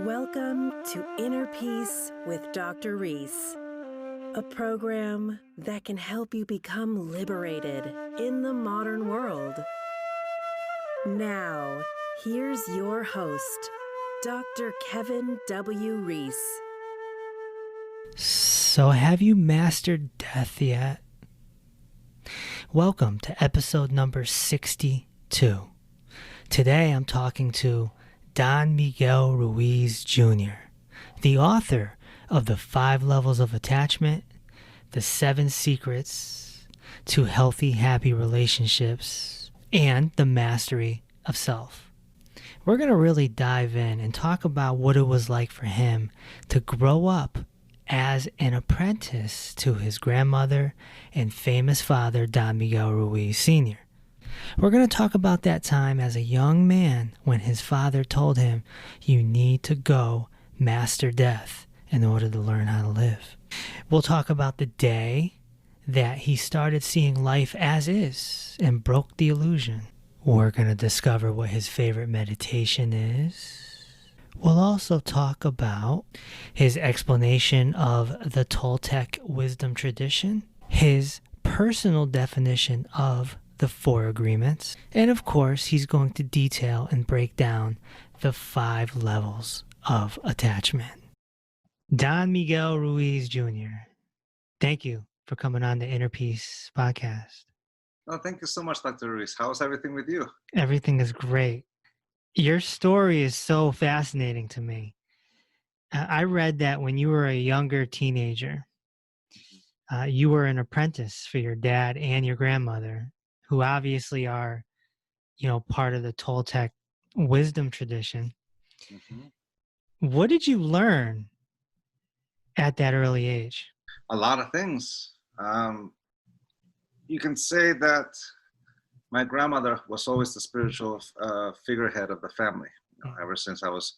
Welcome to Inner Peace with Dr. Reese, a program that can help you become liberated in the modern world. Now, here's your host, Dr. Kevin W. Reese. So, have you mastered death yet? Welcome to episode number 62. Today I'm talking to Don Miguel Ruiz Jr., the author of The 5 Levels of Attachment, The 7 Secrets to Healthy, Happy Relationships, and The Mastery of Self. We're going to really dive in and talk about what it was like for him to grow up as an apprentice to his grandmother and famous father, Don Miguel Ruiz Sr. We're going to talk about that time as a young man when his father told him, you need to go master death in order to learn how to live. We'll talk about the day that he started seeing life as is and broke the illusion. We're going to discover what his favorite meditation is. We'll also talk about his explanation of the Toltec wisdom tradition, his personal definition of the 4 agreements, and of course, he's going to detail and break down the 5 levels of attachment. Don Miguel Ruiz Jr., thank you for coming on the Inner Peace podcast. Oh, thank you so much, Dr. Reese. How's everything with you? Everything is great. Your story is so fascinating to me. I read that when you were a younger teenager, you were an apprentice for your dad and your grandmother, who obviously are, part of the Toltec wisdom tradition. Mm-hmm. What did you learn at that early age? A lot of things. You can say that my grandmother was always the spiritual figurehead of the family. Ever since I was,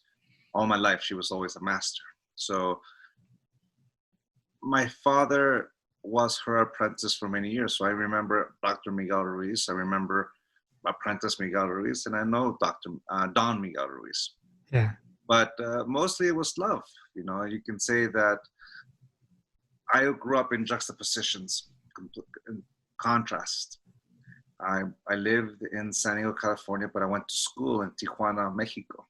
all my life, she was always a master. So my father was her apprentice for many years. So I remember Dr. Miguel Ruiz. I remember apprentice Miguel Ruiz, and I know Don Miguel Ruiz. Yeah. But mostly it was love. You can say that I grew up in juxtapositions, in contrast. I lived in San Diego, California, but I went to school in Tijuana, Mexico.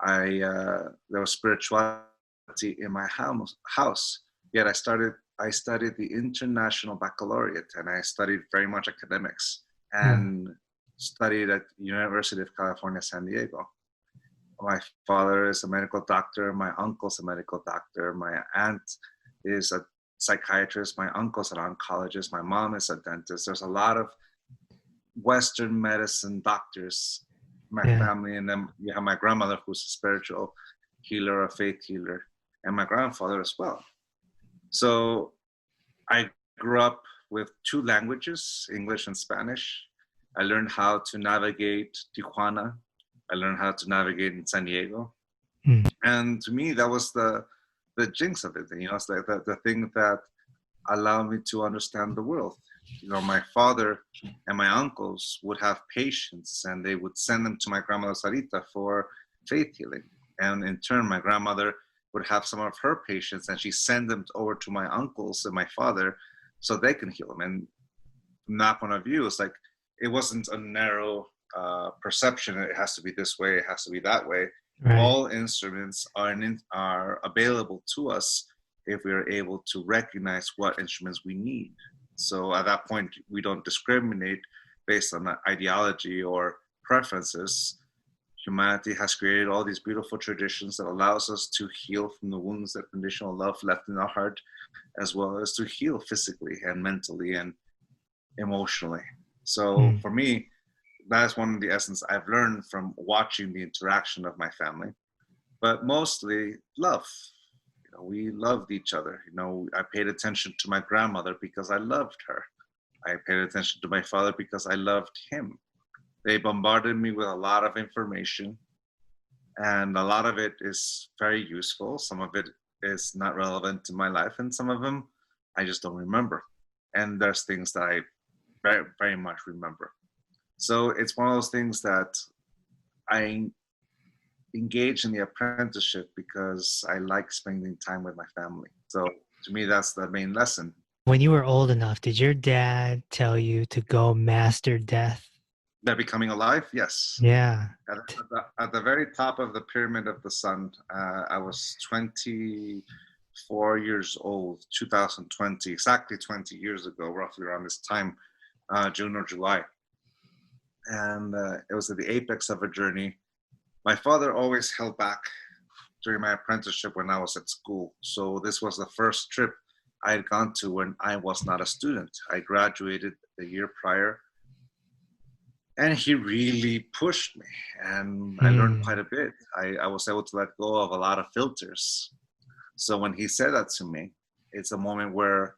There was spirituality in my house. Yet I studied the International Baccalaureate, and I studied very much academics and studied at University of California, San Diego. My father is a medical doctor. My uncle's a medical doctor. My aunt is a psychiatrist. My uncle's an oncologist. My mom is a dentist. There's a lot of Western medicine doctors in my family. And then you have my grandmother, who's a spiritual healer, a faith healer, and my grandfather as well. So I grew up with 2 languages, English and Spanish. I learned how to navigate Tijuana. I learned how to navigate in San Diego. And to me, that was the jinx of it. It's like the thing that allowed me to understand the world. My father and my uncles would have patients, and they would send them to my grandmother Sarita for faith healing. And in turn, my grandmother would have some of her patients, and she send them over to my uncles and my father so they can heal them. And from that point of view, it's like it wasn't a narrow perception. It has to be this way. It has to be that way. Right. All instruments are available to us if we are able to recognize what instruments we need. So at that point, we don't discriminate based on ideology or preferences. Humanity has created all these beautiful traditions that allows us to heal from the wounds that conditional love left in our heart, as well as to heal physically and mentally and emotionally. So for me, that's one of the essence I've learned from watching the interaction of my family, but mostly love. We loved each other. I paid attention to my grandmother because I loved her. I paid attention to my father because I loved him. They bombarded me with a lot of information, and a lot of it is very useful. Some of it is not relevant to my life, and some of them I just don't remember. And there's things that I very, very much remember. So it's one of those things that I engaged in the apprenticeship because I like spending time with my family. So to me, that's the main lesson. When you were old enough, did your dad tell you to go master death? They're becoming alive? Yes. Yeah. At the very top of the pyramid of the sun, I was 24 years old, 2020, exactly 20 years ago, roughly around this time, June or July. And it was at the apex of a journey. My father always held back during my apprenticeship when I was at school. So this was the first trip I had gone to when I was not a student. I graduated the year prior, and he really pushed me, and I learned quite a bit. I was able to let go of a lot of filters. So when he said that to me, it's a moment where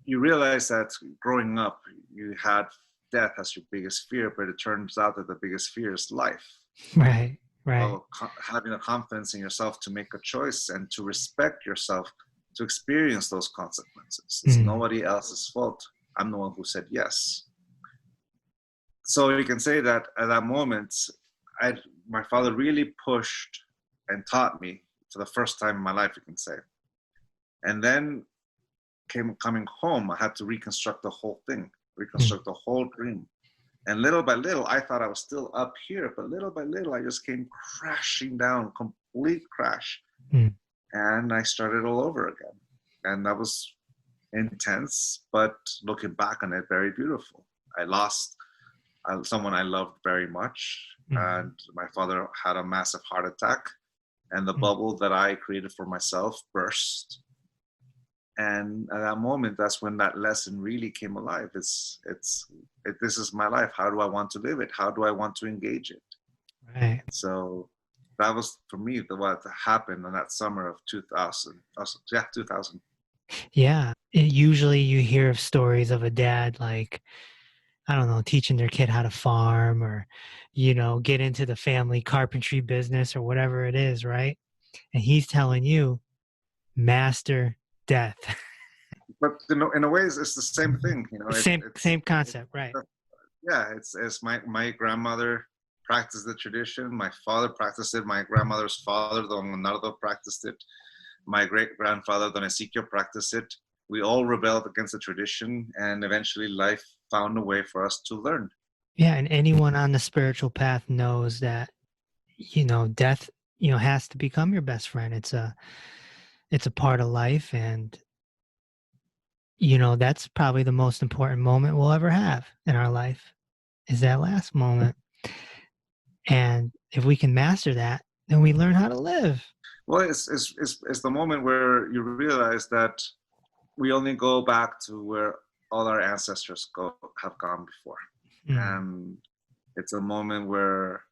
you realize that growing up, you had death as your biggest fear, but it turns out that the biggest fear is life. Right. So having a confidence in yourself to make a choice and to respect yourself, to experience those consequences. It's nobody else's fault. I'm the one who said yes. So you can say that at that moment, my father really pushed and taught me for the first time in my life, you can say. And then coming home, I had to reconstruct the whole thing, reconstruct the whole dream. And little by little, I thought I was still up here, but little by little, I just came crashing down, complete crash. And I started all over again. And that was intense, but looking back on it, very beautiful. I lost someone I loved very much. And my father had a massive heart attack. And the bubble that I created for myself burst. And at that moment, that's when that lesson really came alive. This is my life. How do I want to live it? How do I want to engage it? Right. So that was for me what happened in that summer of 2000. 2000. Yeah. Usually you hear of stories of a dad, like, I don't know, teaching their kid how to farm or, get into the family carpentry business or whatever it is, right? And he's telling you, master death. But in a way, it's the same thing. Same concept, right? Yeah, it's my grandmother practiced the tradition. My father practiced it. My grandmother's father, Don Leonardo, practiced it. My great-grandfather, Don Ezequiel, practiced it. We all rebelled against the tradition, and eventually life found a way for us to learn. Yeah, and anyone on the spiritual path knows that, death, has to become your best friend. It's a part of life, and that's probably the most important moment we'll ever have in our life, is that last moment. And if we can master that, then we learn how to live. Well, it's the moment where you realize that we only go back to where all our ancestors have gone before. And it's a moment where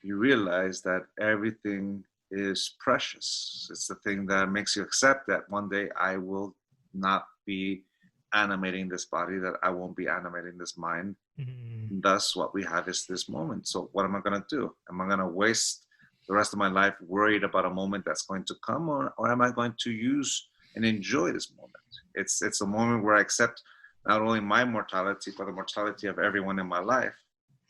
you realize that everything is precious. It's the thing that makes you accept that one day I will not be animating this body, that I won't be animating this mind. Thus, what we have is this moment. So what am I going to do? Am I going to waste the rest of my life worried about a moment that's going to come, or am I going to use and enjoy this moment? It's a moment where I accept not only my mortality, but the mortality of everyone in my life,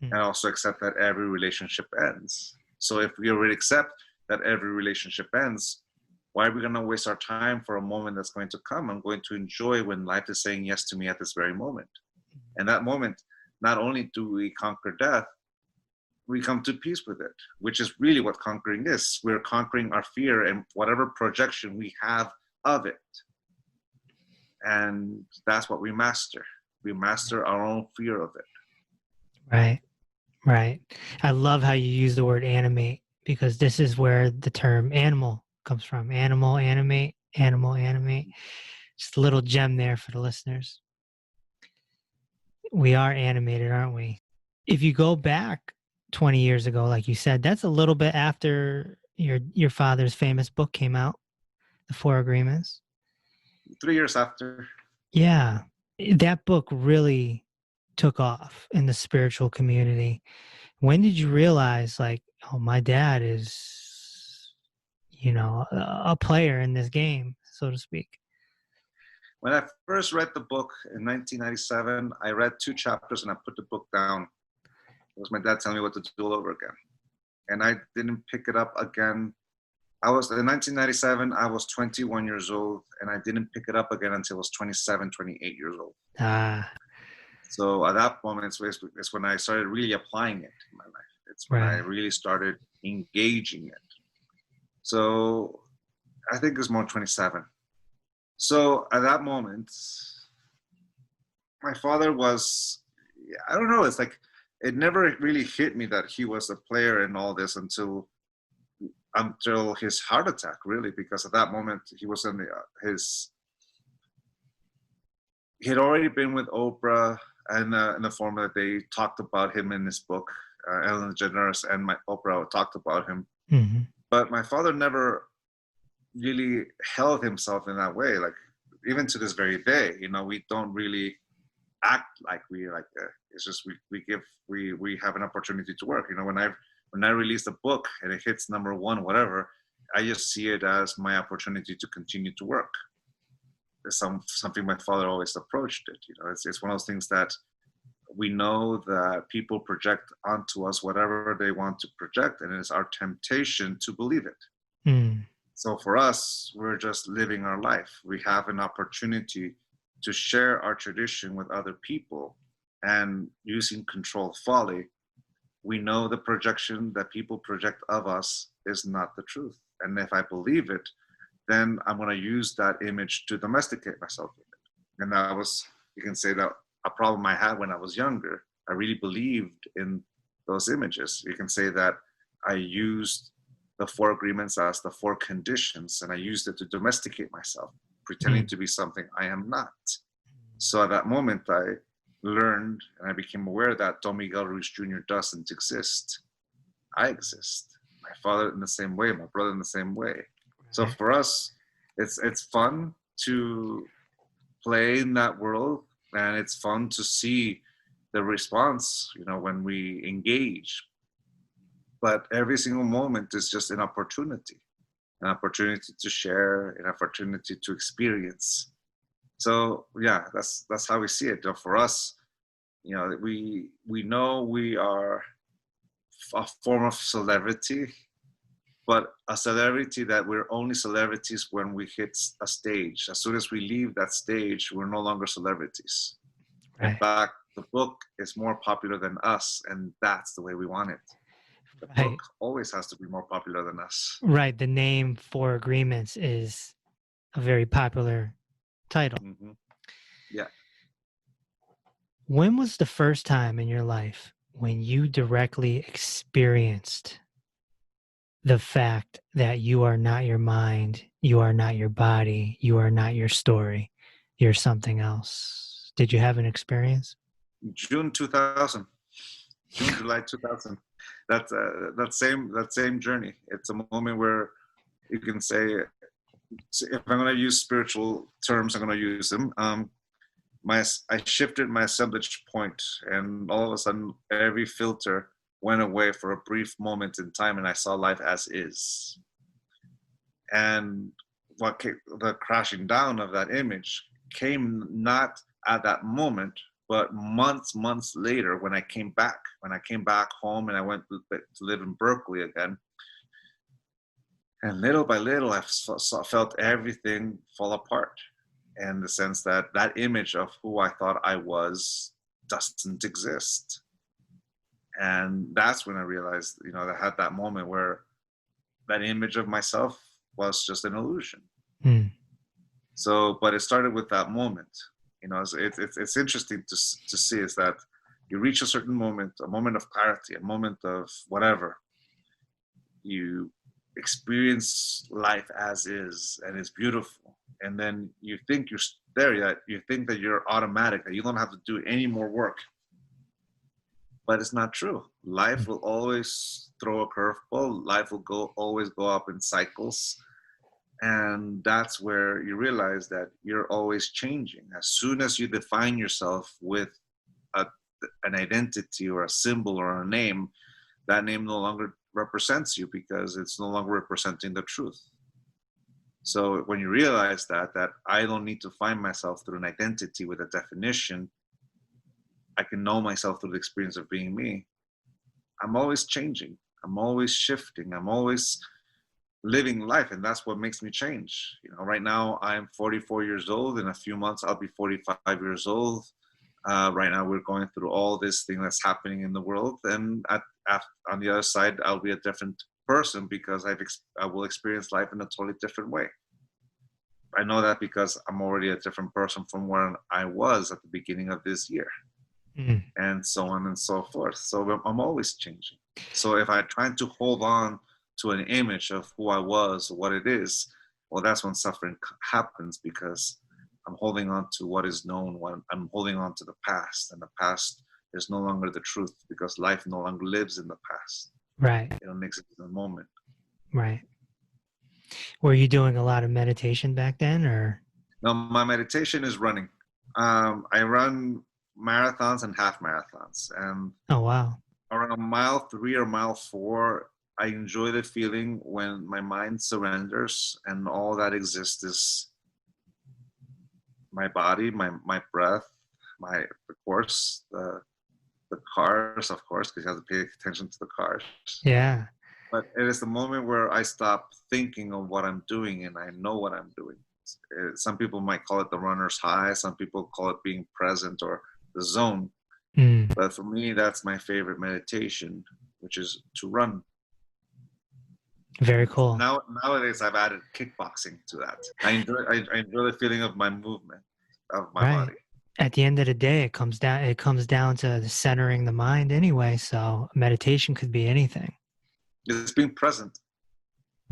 and also accept that every relationship ends. So if we already accept that every relationship ends, why are we going to waste our time for a moment that's going to come? I'm going to enjoy when life is saying yes to me at this very moment. And that moment, not only do we conquer death, we come to peace with it, which is really what conquering is. We're conquering our fear and whatever projection we have of it. And that's what we master. We master our own fear of it. Right. I love how you use the word animate, because this is where the term animal comes from. Animal, animate. Just a little gem there for the listeners. We are animated, aren't we? If you go back 20 years ago, like you said, that's a little bit after your father's famous book came out, The Four Agreements. 3 years after. Yeah. That book really took off in the spiritual community. When did you realize, like, oh, my dad is, a player in this game, so to speak? When I first read the book in 1997, I read 2 chapters and I put the book down. It was my dad telling me what to do all over again. and I didn't pick it up again. I was in 1997, I was 21 years old, and I didn't pick it up again until I was 27, 28 years old. Ah, So at that moment, it's when I started really applying it in my life. It's when I right. really started engaging it. So I think it's more 27. So at that moment, my father was, I don't know, it's like, it never really hit me that he was a player in all this until his heart attack, really, because at that moment he was in he had already been with Oprah, and in the form that they talked about him in this book. Ellen DeGeneres and Oprah talked about him, Hmm. but my father never really held himself in that way. Like, even to this very day, we don't really act like it's just we have an opportunity to work. When I release a book and it hits number one, whatever, I just see it as my opportunity to continue to work. It's something my father always approached it. It's one of those things that we know that people project onto us whatever they want to project, and it's our temptation to believe it. Mm. So for us, we're just living our life. We have an opportunity to share our tradition with other people, and using controlled folly, we know the projection that people project of us is not the truth. And if I believe it, then I'm going to use that image to domesticate myself with it. And that was, you can say, that a problem I had when I was younger. I really believed in those images. You can say that I used the 4 agreements as the 4 conditions, and I used it to domesticate myself, pretending to be something I am not. So at that moment, I learned and I became aware that Don Miguel Ruiz Jr. doesn't exist. I exist. My father in the same way, my brother in the same way. So for us, it's fun to play in that world, and it's fun to see the response, when we engage. But every single moment is just an opportunity to share, an opportunity to experience. So yeah, that's how we see it. For us, we know we are a form of celebrity, but a celebrity that we're only celebrities when we hit a stage. As soon as we leave that stage, we're no longer celebrities. Right. In fact, the book is more popular than us, and that's the way we want it. The Right. book always has to be more popular than us. Right. The name 4 Agreements is a very popular title. Mm-hmm. Yeah. When was the first time in your life when you directly experienced the fact that you are not your mind, you are not your body, you are not your story, you're something else? Did you have an experience? June 2000. July 2000. That same journey. It's a moment where you can say, if I'm going to use spiritual terms, I'm going to use them. I shifted my assemblage point, and all of a sudden, every filter went away for a brief moment in time, and I saw life as is. And the crashing down of that image came not at that moment, but months later, when I came back home and I went to live in Berkeley again. And little by little, I felt everything fall apart, in the sense that that image of who I thought I was doesn't exist. And that's when I realized, I had that moment where that image of myself was just an illusion. Mm. So, but it started with that moment. It's interesting to see is that you reach a certain moment, a moment of clarity, a moment of whatever. You experience life as is, and it's beautiful. And then you think you're there, yet you think that you're automatic, that you don't have to do any more work. But it's not true. Life will always throw a curveball. Life will always go up in cycles. And that's where you realize that you're always changing. As soon as you define yourself with an identity or a symbol or a name, that name no longer represents you, because it's no longer representing the truth. So when you realize that I don't need to find myself through an identity with a definition, I can know myself through the experience of being me. I'm always changing. I'm always shifting. I'm always living life, and that's what makes me change. Right now I'm 44 years old. In a few months I'll be 45 years old. Right now we're going through all this thing that's happening in the world, and on the other side I'll be a different person because I will experience life in a totally different way. I know that because I'm already a different person from where I was at the beginning of this year, and so on and so forth. So I'm always changing. So if I try to hold on to an image of who I was, or what it is, well, that's when suffering happens, because I'm holding on to what is known. When I'm holding on to the past, and the past is no longer the truth, because life no longer lives in the past. Right. It exists in the moment. Right. Were you doing a lot of meditation back then, or? No, my meditation is running. I run marathons and half marathons, and Oh, wow. around mile 3 or mile 4, I enjoy the feeling when my mind surrenders and all that exists is my body, my breath, the course, the cars, of course, because you have to pay attention to the cars. Yeah. But it is the moment where I stop thinking of what I'm doing and I know what I'm doing. Some people might call it the runner's high. Some people call it being present or the zone. But for me, that's my favorite meditation, which is to run. Very cool. Nowadays, I've added kickboxing to that. I enjoy the feeling of my movement, of my body. At the end of the day, it comes down to centering the mind anyway. So meditation could be anything. It's being present.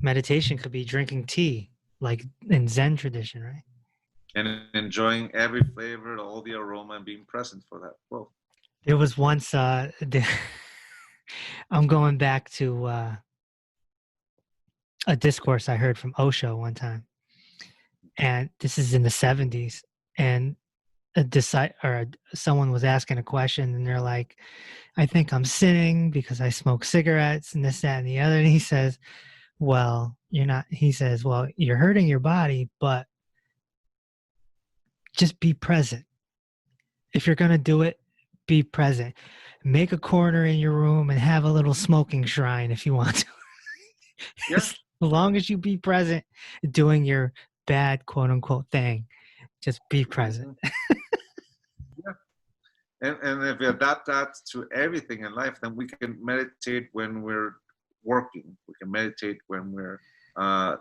Meditation could be drinking tea, like in Zen tradition, right? And enjoying every flavor, all the aroma, and being present for that. Well, there was once I'm going back to a discourse I heard from Osho one time, and this is in the 70s, and someone was asking a question, and they're like, I think I'm sinning because I smoke cigarettes and this, that, and the other. And he says, well, you're not. He says, well, you're hurting your body, but just be present. If you're going to do it, be present. Make a corner in your room and have a little smoking shrine if you want to. Yeah. As long as you be present doing your bad, quote unquote, thing, just be present. And if we adapt that to everything in life, then we can meditate when we're working. We can meditate when we're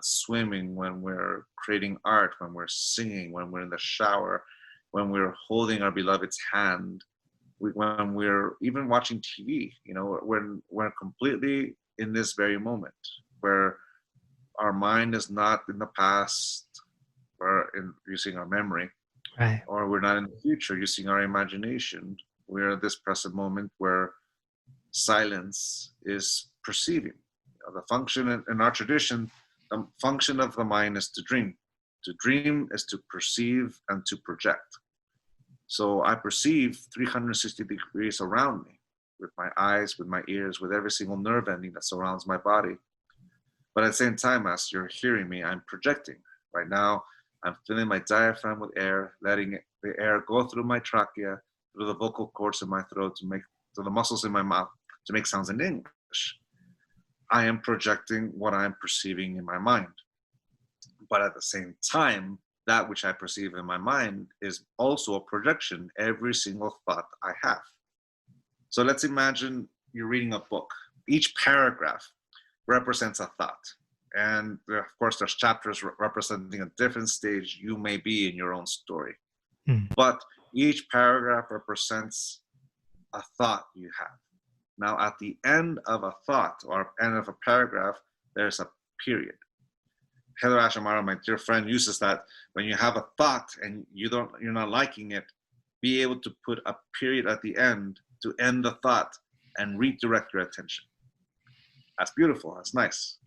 swimming, when we're creating art, when we're singing, when we're in the shower, when we're holding our beloved's hand, when we're even watching TV. When we're completely in this very moment, where our mind is not in the past, or using our memory. Right. Or we're not in the future using our imagination. We're at this present moment where silence is perceiving. The function in our tradition, the function of the mind is to dream. To dream is to perceive and to project. So I perceive 360 degrees around me, with my eyes, with my ears, with every single nerve ending that surrounds my body. But at the same time, as you're hearing me, I'm projecting. Right now, I'm filling my diaphragm with air, letting the air go through my trachea, through the vocal cords in my throat, to the muscles in my mouth, to make sounds in English. I am projecting what I'm perceiving in my mind. But at the same time, that which I perceive in my mind is also a projection, every single thought I have. So let's imagine you're reading a book. Each paragraph represents a thought. And of course, there's chapters representing a different stage you may be in your own story. But each paragraph represents a thought you have. Now, at the end of a thought or end of a paragraph, there's a period. Heather Ashamara, my dear friend, uses that when you have a thought and you're not liking it, be able to put a period at the end to end the thought and redirect your attention. That's beautiful. That's nice.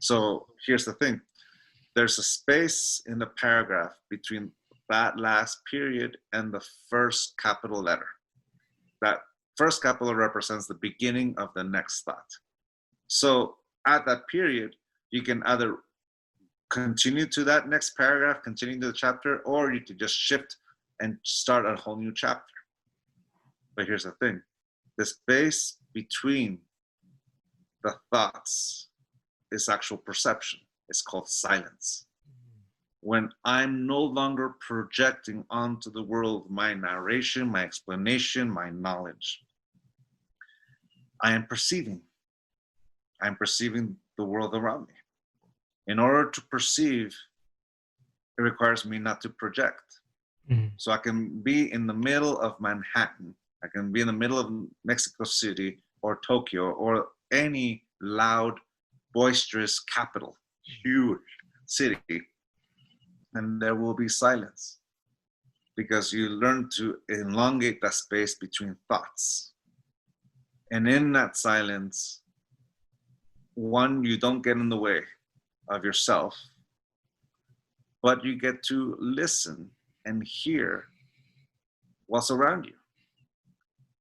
So here's the thing. There's a space in the paragraph between that last period and the first capital letter. That first capital represents the beginning of the next thought. So at that period, you can either continue to that next paragraph, continue to the chapter, or you can just shift and start a whole new chapter. But here's the thing. The space between the thoughts is actual perception. It's called silence. When I'm no longer projecting onto the world my narration, my explanation, my knowledge, I am perceiving. I'm perceiving the world around me. In order to perceive, it requires me not to project. Mm. So I can be in the middle of Manhattan, I can be in the middle of Mexico City or Tokyo or any loud, boisterous capital, huge city, and there will be silence because you learn to elongate that space between thoughts. And in that silence, one, you don't get in the way of yourself, but you get to listen and hear what's around you.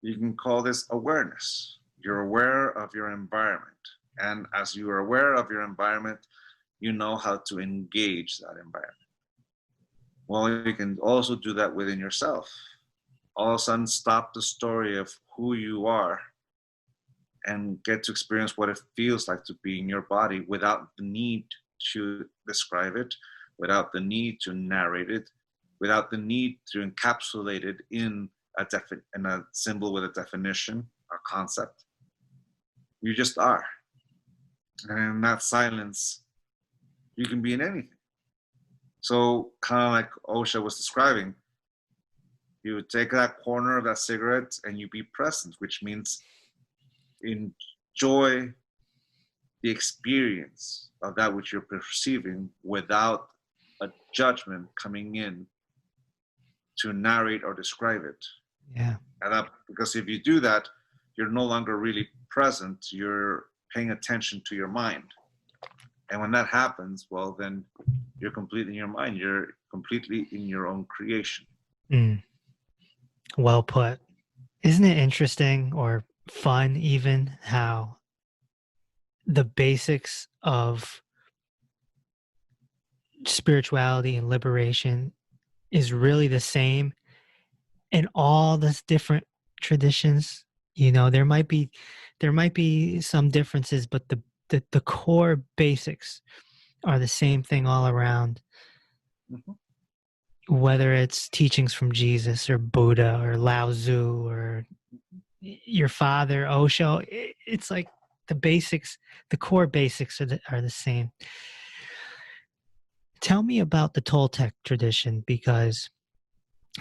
You can call this awareness. You're aware of your environment. And as you are aware of your environment, you know how to engage that environment. Well, you can also do that within yourself. All of a sudden, stop the story of who you are and get to experience what it feels like to be in your body without the need to describe it, without the need to narrate it, without the need to encapsulate it in a symbol with a definition or concept. You just are. And in that silence, you can be in anything. So kind of like Osha was describing, you take that corner of that cigarette and you be present, which means enjoy the experience of that which you're perceiving without a judgment coming in to narrate or describe it. Yeah. And because if you do that, you're no longer really present, you're paying attention to your mind. And when that happens, well, then you're completely in your mind. You're completely in your own creation. Mm. Well put. Isn't it interesting or fun even how the basics of spirituality and liberation is really the same in all the different traditions? You know, there might be some differences, but the core basics are the same thing all around. Mm-hmm. Whether it's teachings from Jesus or Buddha or Lao Tzu or your father Osho, it's like the basics, the core basics are the same. Tell me about the Toltec tradition, because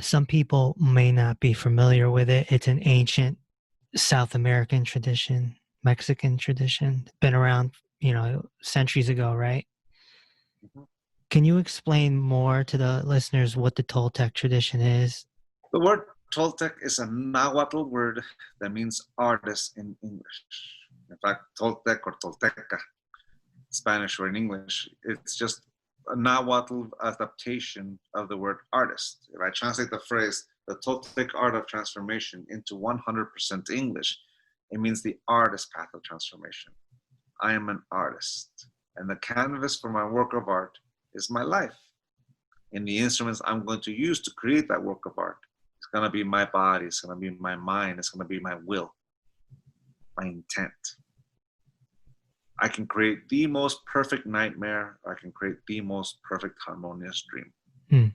some people may not be familiar with it. It's an ancient South American tradition, Mexican tradition, been around, centuries ago, right? Mm-hmm. Can you explain more to the listeners what the Toltec tradition is? The word Toltec is a Nahuatl word that means artist in English. In fact, Toltec or Tolteca, Spanish or in English, it's just a Nahuatl adaptation of the word artist. If I translate the phrase, the Toltec art of transformation, into 100% English, it means the artist path of transformation. I am an artist, and the canvas for my work of art is my life. And the instruments I'm going to use to create that work of art, it's going to be my body, it's going to be my mind, it's going to be my will, my intent. I can create the most perfect nightmare, or I can create the most perfect harmonious dream. Mm.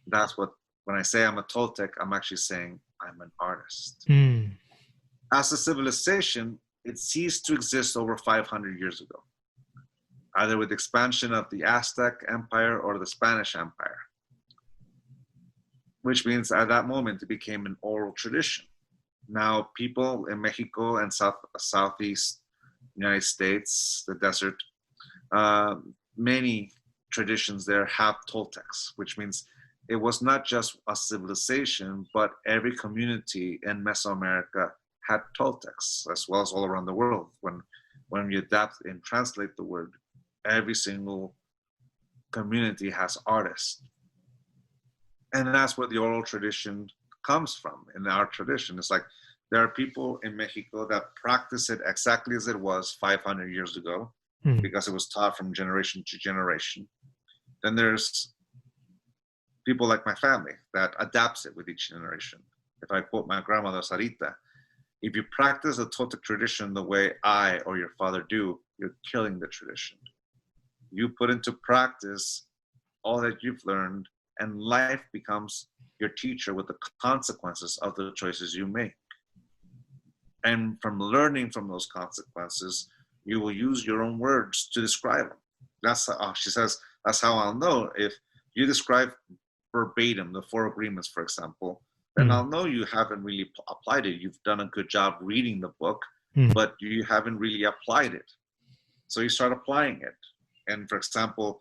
That's what, when I say I'm a Toltec, I'm actually saying I'm an artist. Mm. As a civilization, it ceased to exist over 500 years ago, either with the expansion of the Aztec Empire or the Spanish Empire, which means at that moment it became an oral tradition. Now, people in Mexico and Southeast United States, the desert, many traditions there have Toltecs, which means it was not just a civilization, but every community in Mesoamerica had Toltecs, as well as all around the world. When you adapt and translate the word, every single community has artists. And that's where the oral tradition comes from. In our tradition, it's like there are people in Mexico that practice it exactly as it was 500 years ago, because it was taught from generation to generation. Then there's people like my family that adapts it with each generation. If I quote my grandmother Sarita, If you practice the Toltec tradition the way I or your father do, you're killing the tradition. You put into practice all that you've learned, and life becomes your teacher with the consequences of the choices you make. And from learning from those consequences, you will use your own words to describe them. That's how, she says, that's how I'll know. If you describe verbatim the 4 agreements, for example, then I'll know you haven't really applied it. You've done a good job reading the book, but you haven't really applied it. So you start applying it. And for example,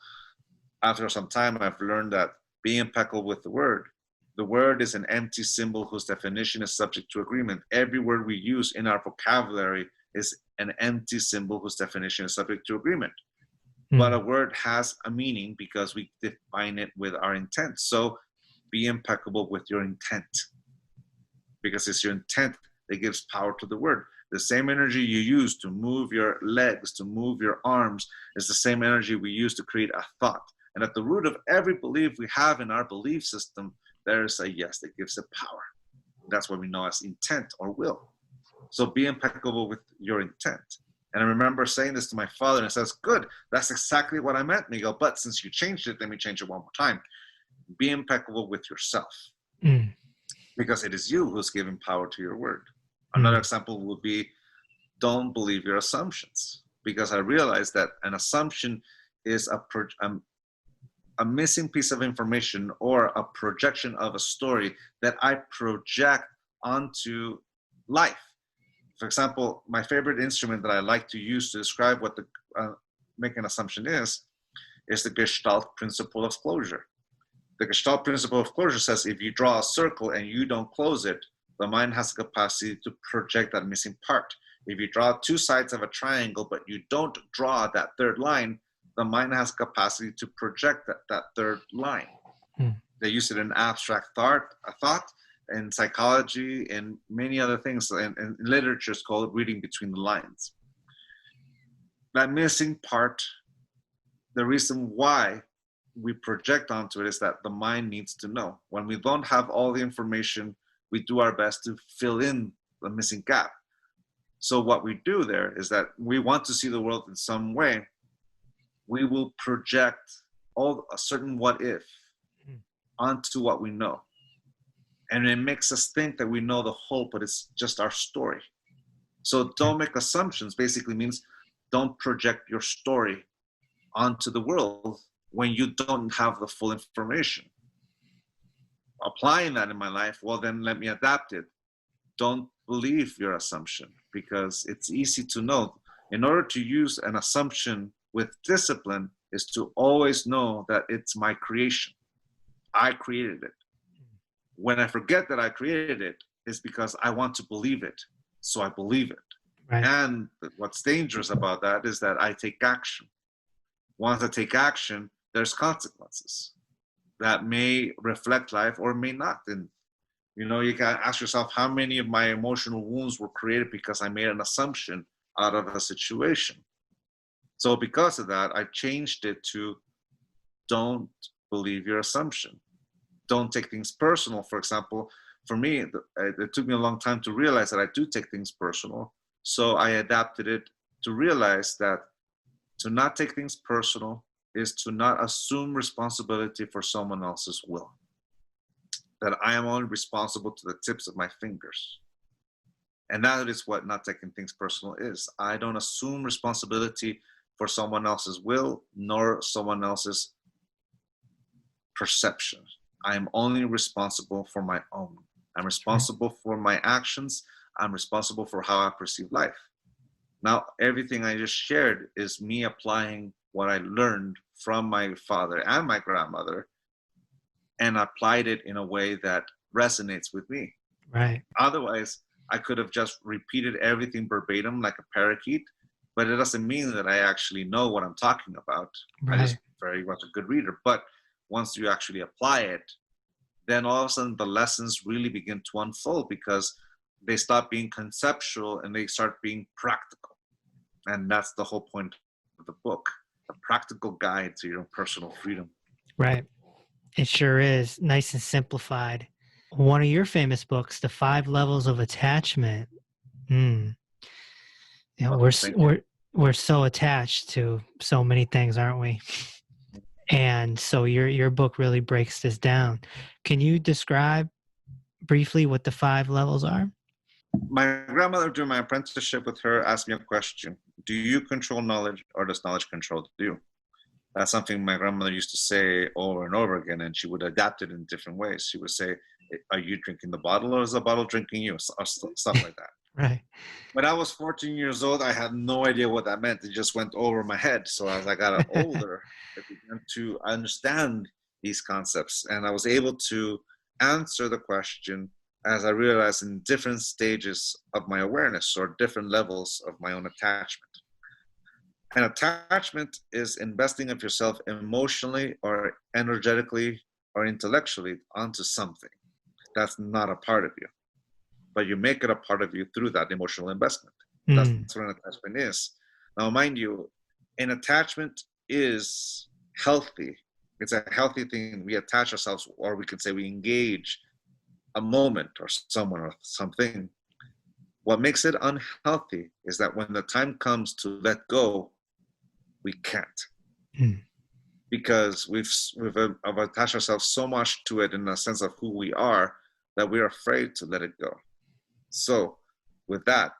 after some time, I've learned that be impeccable with the word is an empty symbol whose definition is subject to agreement. Every word we use in our vocabulary is an empty symbol whose definition is subject to agreement. But a word has a meaning because we define it with our intent. So be impeccable with your intent, because it's your intent that gives power to the word. The same energy you use to move your legs, to move your arms, is the same energy we use to create a thought. And at the root of every belief we have in our belief system, there is a yes that gives it power. That's what we know as intent or will. So be impeccable with your intent. And I remember saying this to my father, and he says, good, that's exactly what I meant, Miguel. But since you changed it, let me change it one more time. Be impeccable with yourself, because it is you who's giving power to your word. Another example would be, don't believe your assumptions, because I realized that an assumption is a missing piece of information or a projection of a story that I project onto life. For example, my favorite instrument that I like to use to describe what the make an assumption is the Gestalt principle of closure. The Gestalt principle of closure says if you draw a circle and you don't close it, the mind has the capacity to project that missing part. If you draw 2 sides of a triangle, but you don't draw that third line, the mind has capacity to project that third line. They use it in abstract thought, in psychology, and many other things. And literature is called reading between the lines. That missing part, the reason why we project onto it is that the mind needs to know. When we don't have all the information, we do our best to fill in the missing gap. So what we do there is that we want to see the world in some way. We will project a certain what if onto what we know. And it makes us think that we know the whole, but it's just our story. So don't make assumptions basically means don't project your story onto the world when you don't have the full information. Applying that in my life, well, then let me adapt it. Don't believe your assumption, because it's easy to know. In order to use an assumption with discipline is to always know that it's my creation. I created it. When I forget that I created it, it's because I want to believe it. So I believe it. Right. And what's dangerous about that is that I take action. Once I take action, there's consequences that may reflect life or may not. And, you know, you can ask yourself, how many of my emotional wounds were created because I made an assumption out of a situation? So because of that, I changed it to don't believe your assumption. Don't take things personal. For example, for me, it took me a long time to realize that I do take things personal. So I adapted it to realize that to not take things personal is to not assume responsibility for someone else's will. That I am only responsible to the tips of my fingers. And that is what not taking things personal is. I don't assume responsibility for someone else's will, nor someone else's perception. I am only responsible for my own. I'm responsible for my actions. I'm responsible for how I perceive life. Now, everything I just shared is me applying what I learned from my father and my grandmother and applied it in a way that resonates with me. Right. Otherwise, I could have just repeated everything verbatim like a parakeet, but it doesn't mean that I actually know what I'm talking about. Right. I'm just very much a good reader. But once you actually apply it, then all of a sudden the lessons really begin to unfold because they stop being conceptual and they start being practical. And that's the whole point of the book, a practical guide to your own personal freedom. Right. It sure is. Nice and simplified. One of your famous books, The 5 Levels of Attachment, Mm. Yeah, Well, thank you. we're so attached to so many things, aren't we? And so your book really breaks this down. Can you describe briefly what the 5 levels are? My grandmother, during my apprenticeship with her, asked me a question: do you control knowledge, or does knowledge control you? That's something my grandmother used to say over and over again, and she would adapt it in different ways. She would say, are you drinking the bottle, or is the bottle drinking you? Or stuff like that. Right. When I was 14 years old, I had no idea what that meant. It just went over my head. So as I got older, I began to understand these concepts, and I was able to answer the question as I realized in different stages of my awareness or different levels of my own attachment. And attachment is investing of yourself emotionally or energetically or intellectually onto something that's not a part of you, but you make it a part of you through that emotional investment. That's what an attachment is. Now, mind you, an attachment is healthy. It's a healthy thing. We attach ourselves, or we could say we engage a moment or someone or something. What makes it unhealthy is that when the time comes to let go, we can't. Because we've attached ourselves so much to it in the sense of who we are that we're afraid to let it go. So with that,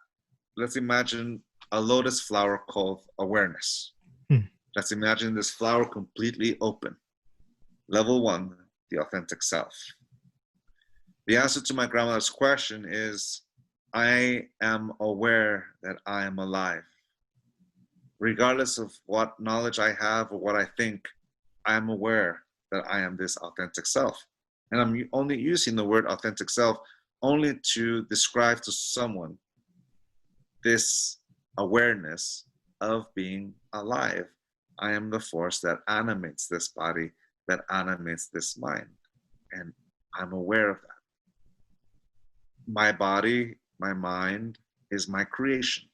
let's imagine a lotus flower called awareness. Let's imagine this flower completely open. Level 1, the authentic self. The answer to my grandmother's question is, I am aware that I am alive. Regardless of what knowledge I have or what I think, I am aware that I am this authentic self. And I'm only using the word authentic self only to describe to someone this awareness of being alive. I am the force that animates this body, that animates this mind. And I'm aware of that. My body, my mind is my creation.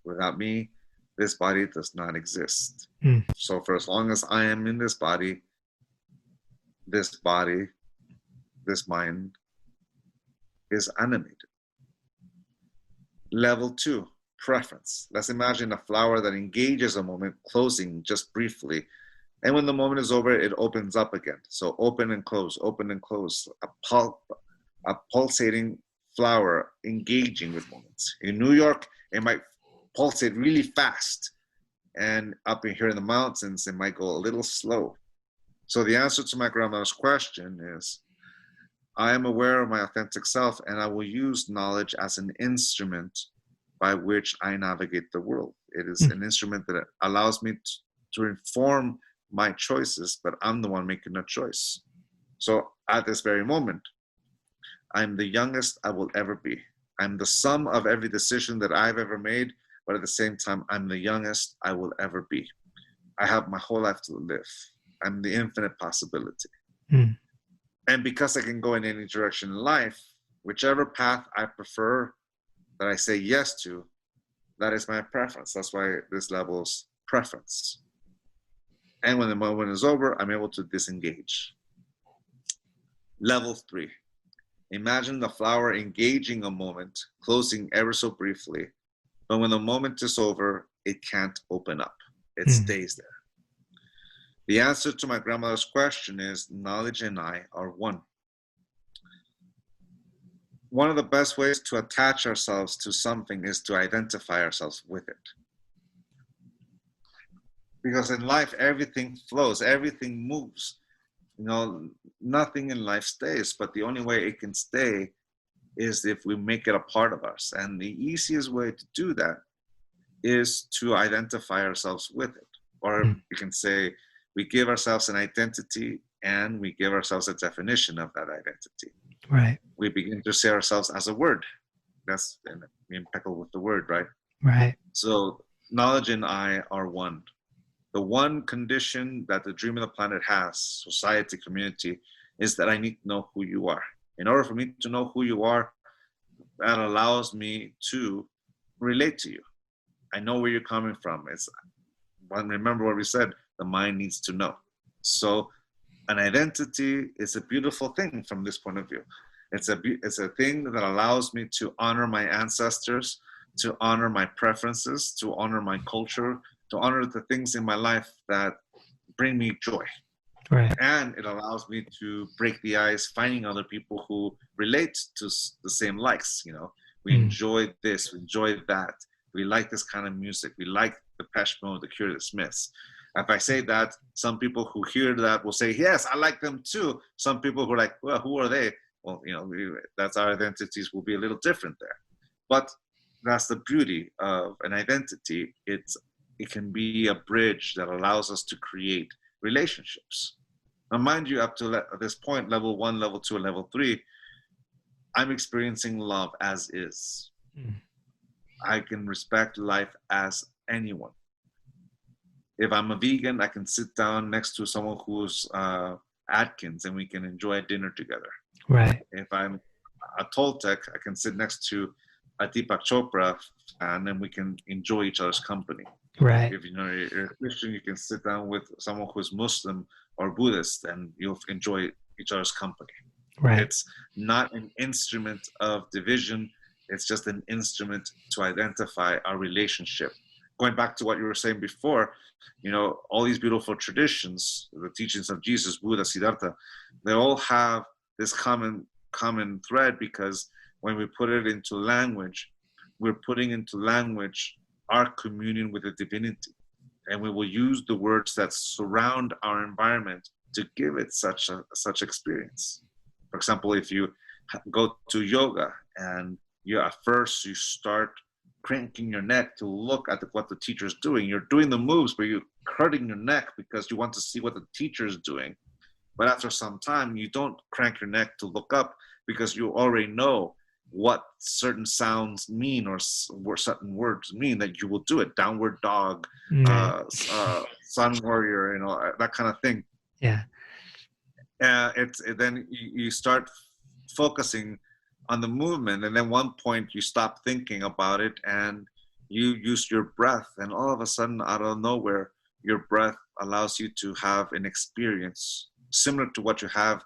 Without me, this body does not exist. So for as long as I am in this body, this mind is animated. Level 2, preference. Let's imagine a flower that engages a moment, closing just briefly. And when the moment is over, it opens up again. So open and close, a pulsating flower engaging with moments. In New York, it might pulsate really fast. And up in here in the mountains, it might go a little slow. So the answer to my grandmother's question is, I am aware of my authentic self, and I will use knowledge as an instrument by which I navigate the world. It is an instrument that allows me to inform my choices, but I'm the one making the choice. So at this very moment, I'm the youngest I will ever be. I'm the sum of every decision that I've ever made, but at the same time, I'm the youngest I will ever be. I have my whole life to live. I'm the infinite possibility. And because I can go in any direction in life, whichever path I prefer, that I say yes to, that is my preference. That's why this level's preference. And when the moment is over, I'm able to disengage. Level 3. Imagine the flower engaging a moment, closing ever so briefly. But when the moment is over, it can't open up. It stays there. The answer to my grandmother's question is, knowledge and I are one. One of the best ways to attach ourselves to something is to identify ourselves with it. Because in life, everything flows, everything moves. You know, nothing in life stays, but the only way it can stay is if we make it a part of us. And the easiest way to do that is to identify ourselves with it. Or you can say, we give ourselves an identity and we give ourselves a definition of that identity. Right. We begin to see ourselves as a word. That's impeccable with the word, right? Right. So knowledge and I are one. The one condition that the Dream of the Planet has, society, community, is that I need to know who you are. In order for me to know who you are, that allows me to relate to you. I know where you're coming from. Remember what we said, the mind needs to know. So an identity is a beautiful thing from this point of view. It's a thing that allows me to honor my ancestors, to honor my preferences, to honor my culture, to honor the things in my life that bring me joy. Right. And it allows me to break the ice, finding other people who relate to the same likes. We enjoy this, we enjoy that. We like this kind of music. We like the Depeche Mode, the Cure, the Smiths. If I say that, some people who hear that will say, yes, I like them too. Some people who are like, well, who are they? Well, that's our identities will be a little different there. But that's the beauty of an identity. It can be a bridge that allows us to create relationships. Now, mind you, up to this point, level 1, level 2, and level 3, I'm experiencing love as is. I can respect life as anyone. If I'm a vegan, I can sit down next to someone who's Atkins and we can enjoy dinner together. Right. If I'm a Toltec, I can sit next to a Deepak Chopra and then we can enjoy each other's company. Right. If you're a Christian, you can sit down with someone who's Muslim or Buddhist and you'll enjoy each other's company. Right. It's not an instrument of division. It's just an instrument to identify our relationship. Going back to what you were saying before, all these beautiful traditions, the teachings of Jesus, Buddha, Siddhartha, they all have this common thread, because when we put it into language, we're putting into language our communion with the divinity. And we will use the words that surround our environment to give it such experience. For example, if you go to yoga and at first you start cranking your neck to look at what the teacher's doing. You're doing the moves, but you're hurting your neck because you want to see what the teacher's doing. But after some time, you don't crank your neck to look up because you already know what certain sounds mean or certain words mean, that you will do it. Downward dog, sun warrior, that kind of thing. Yeah. Then you start focusing on the movement, and then one point you stop thinking about it and you use your breath, and all of a sudden, out of nowhere, your breath allows you to have an experience similar to what you have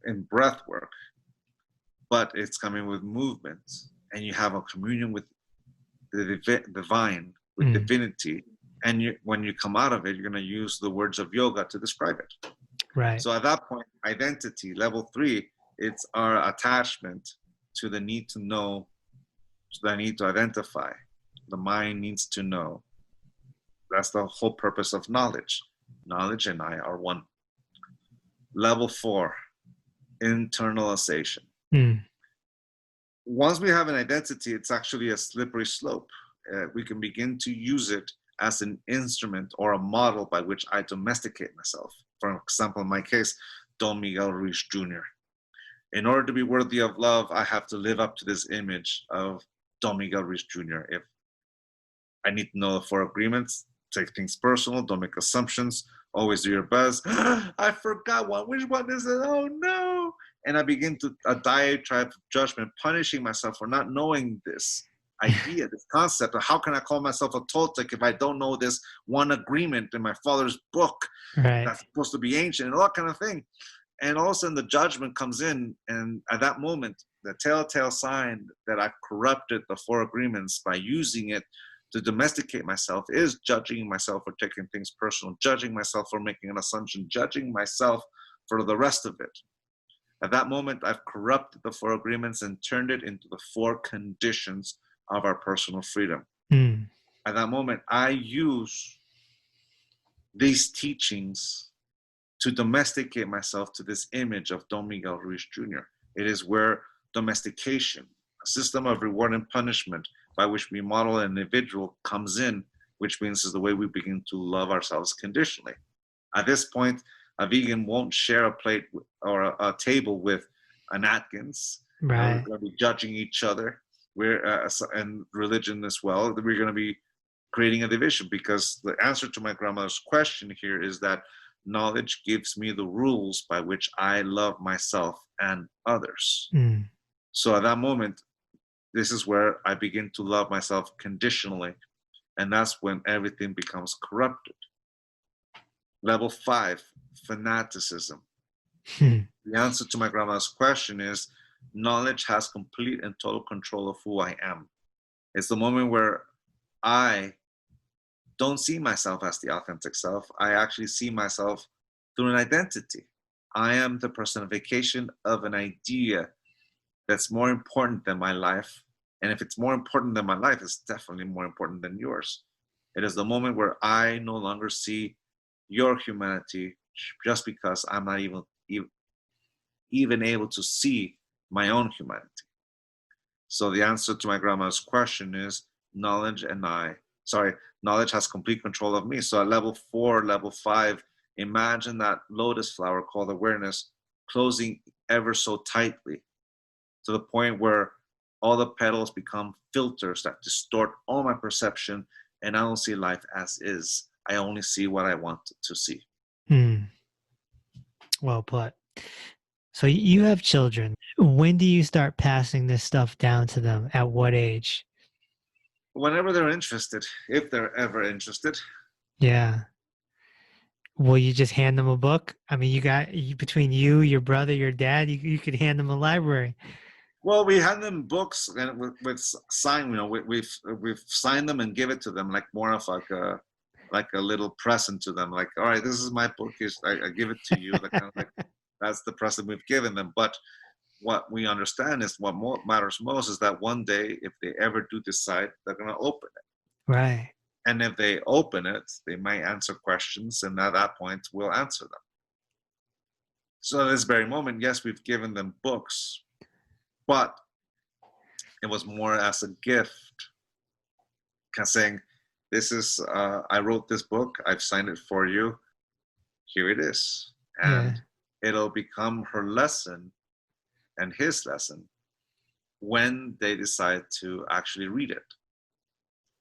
in breath work, but it's coming with movement, and you have a communion with the divine, with divinity, and when you come out of it, you're going to use the words of yoga to describe it. Right. So at that point, identity, level 3, it's our attachment to the need to know, to the need to identify. The mind needs to know. That's the whole purpose of knowledge. Knowledge and I are one. Level 4, internalization. Once we have an identity, it's actually a slippery slope. We can begin to use it as an instrument or a model by which I domesticate myself. For example, in my case, Don Miguel Ruiz Jr. In order to be worthy of love, I have to live up to this image of Don Miguel Ruiz Jr. If I need to know the 4 agreements, take things personal, don't make assumptions, always do your best. I forgot one. Which one is it? Oh no. And I begin to a diatribe of judgment, punishing myself for not knowing this idea, this concept of how can I call myself a Toltec if I don't know this one agreement in my father's book that's supposed to be ancient and all that kind of thing. And all of a sudden the judgment comes in, and at that moment, the telltale sign that I've corrupted the 4 agreements by using it to domesticate myself is judging myself for taking things personal, judging myself for making an assumption, judging myself for the rest of it. At that moment, I've corrupted the 4 agreements and turned it into the 4 conditions of our personal freedom. At that moment, I use these teachings to domesticate myself to this image of Don Miguel Ruiz Jr. It is where domestication, a system of reward and punishment by which we model an individual, comes in, which means is the way we begin to love ourselves conditionally. At this point, a vegan won't share a plate or a table with an Atkins. Right. We're going to be judging each other. And religion as well. We're going to be creating a division, because the answer to my grandmother's question here is that knowledge gives me the rules by which I love myself and others. So at that moment, this is where I begin to love myself conditionally, and that's when everything becomes corrupted. Level 5, fanaticism. The answer to my grandma's question is knowledge has complete and total control of who I am. It's the moment where I don't see myself as the authentic self. I actually see myself through an identity. I am the personification of an idea that's more important than my life. And if it's more important than my life, it's definitely more important than yours. It is the moment where I no longer see your humanity just because I'm not even able to see my own humanity. So the answer to my grandma's question is knowledge has complete control of me. So at level 4, level 5, imagine that lotus flower called awareness closing ever so tightly to the point where all the petals become filters that distort all my perception, and I don't see life as is. I only see what I want to see. Well put. So you have children. When do you start passing this stuff down to them? At what age? Whenever they're interested, if they're ever interested. Yeah. Will you just hand them a book? I mean, between you, your brother, your dad, you could hand them a library. Well, we hand them books and with sign. You know, we've signed them and give it to them like more of like a little present to them. Like, all right, this is my book. I give it to you. Kind of like that's the present we've given them. But what we understand is what matters most is that one day, if they ever do decide, they're going to open it. Right. And if they open it, they might answer questions, and at that point, we'll answer them. So at this very moment, yes, we've given them books, but it was more as a gift, kind of saying, this is, I wrote this book, I've signed it for you, here it is. And it'll become her lesson and his lesson when they decide to actually read it.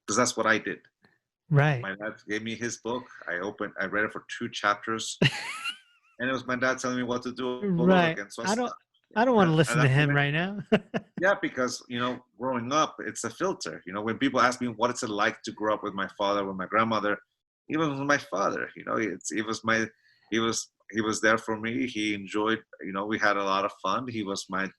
Because that's what I did. Right. My dad gave me his book. I read it for 2 chapters. And it was my dad telling me what to do all over again. So I don't want to listen to him right now. Yeah, because, growing up, it's a filter. When people ask me what it's like to grow up with my father, with my grandmother, even with my father, he was there for me. He enjoyed, we had a lot of fun. He was my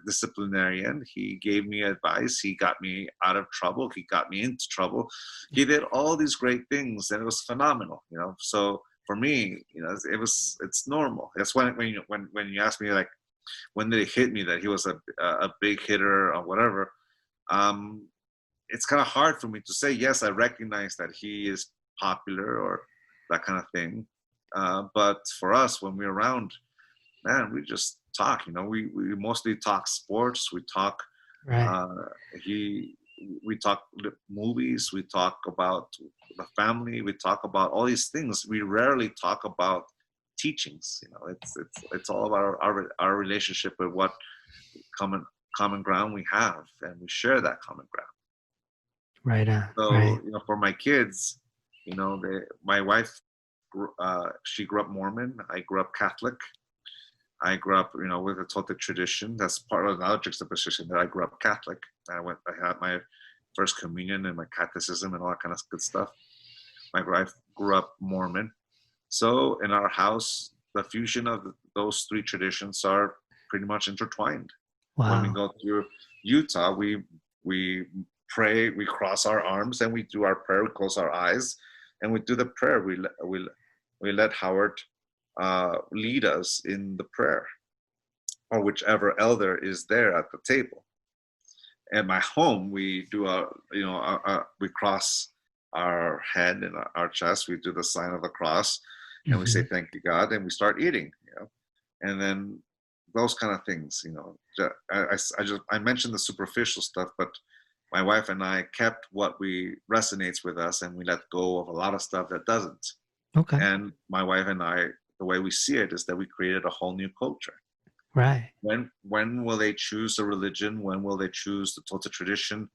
disciplinarian. He gave me advice. He got me out of trouble. He got me into trouble. He did all these great things, and it was phenomenal. So for me, it's normal. That's when you ask me, like, when did it hit me that he was a big hitter or whatever. It's kind of hard for me to say. Yes, I recognize that he is popular or that kind of thing. But for us, when we're around, man, we just talk. We mostly talk sports. We talk. Right. We talk movies. We talk about the family. We talk about all these things. We rarely talk about teachings. It's all about our relationship with what common ground we have, and we share that common ground. Right. So right. For my kids, my wife, she grew up Mormon. I grew up Catholic. I grew up, with the Toltec tradition. That's part of another juxtaposition that I grew up Catholic. I had my first communion and my catechism and all that kind of good stuff. My wife grew up Mormon. So in our house, the fusion of those 3 traditions are pretty much intertwined. Wow. When we go to Utah, we pray, we cross our arms, and we do our prayer. We close our eyes, and we do the prayer. We let Howard lead us in the prayer, or whichever elder is there at the table. At my home, we do we cross our head and our chest. We do the sign of the cross, and we say thank you, God, and we start eating. And then those kind of things. I mentioned the superficial stuff, but my wife and I kept what resonates with us, and we let go of a lot of stuff that doesn't. Okay. And my wife and I, the way we see it is that we created a whole new culture. Right. When will they choose a religion? When will they choose the Toltec tradition?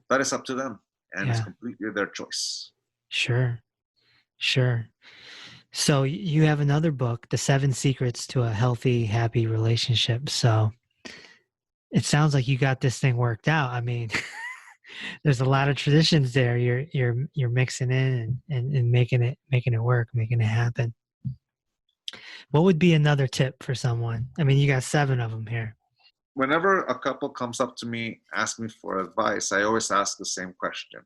That is up to them, and it's completely their choice. Sure. So you have another book, The 7 Secrets to a Healthy, Happy Relationship. So it sounds like you got this thing worked out. I mean, there's a lot of traditions there. You're mixing in and making it work, making it happen. What would be another tip for someone? I mean, you got 7 of them here. Whenever a couple comes up to me, ask me for advice, I always ask the same question.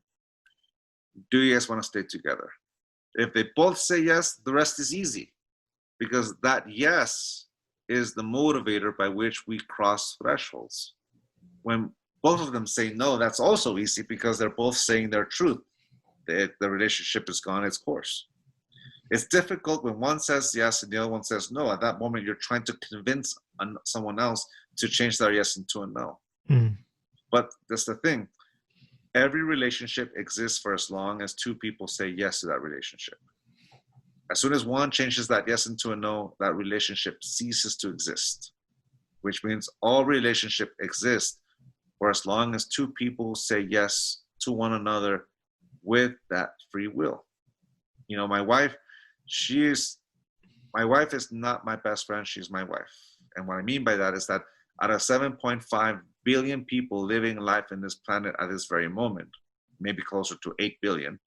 Do you guys want to stay together? If they both say yes, the rest is easy, because that yes is the motivator by which we cross thresholds. When both of them say no, that's also easy because they're both saying their truth. The relationship has gone its course. It's difficult when one says yes and the other one says no. At that moment, you're trying to convince someone else to change their yes into a no. Mm. But that's the thing. Every relationship exists for as long as 2 people say yes to that relationship. As soon as one changes that yes into a no, that relationship ceases to exist, which means all relationship exists for as long as 2 people say yes to one another with that free will. You know, my wife is not my best friend, she's my wife. And what I mean by that is that out of 7.5 billion people living life in this planet at this very moment, maybe closer to 8 billion,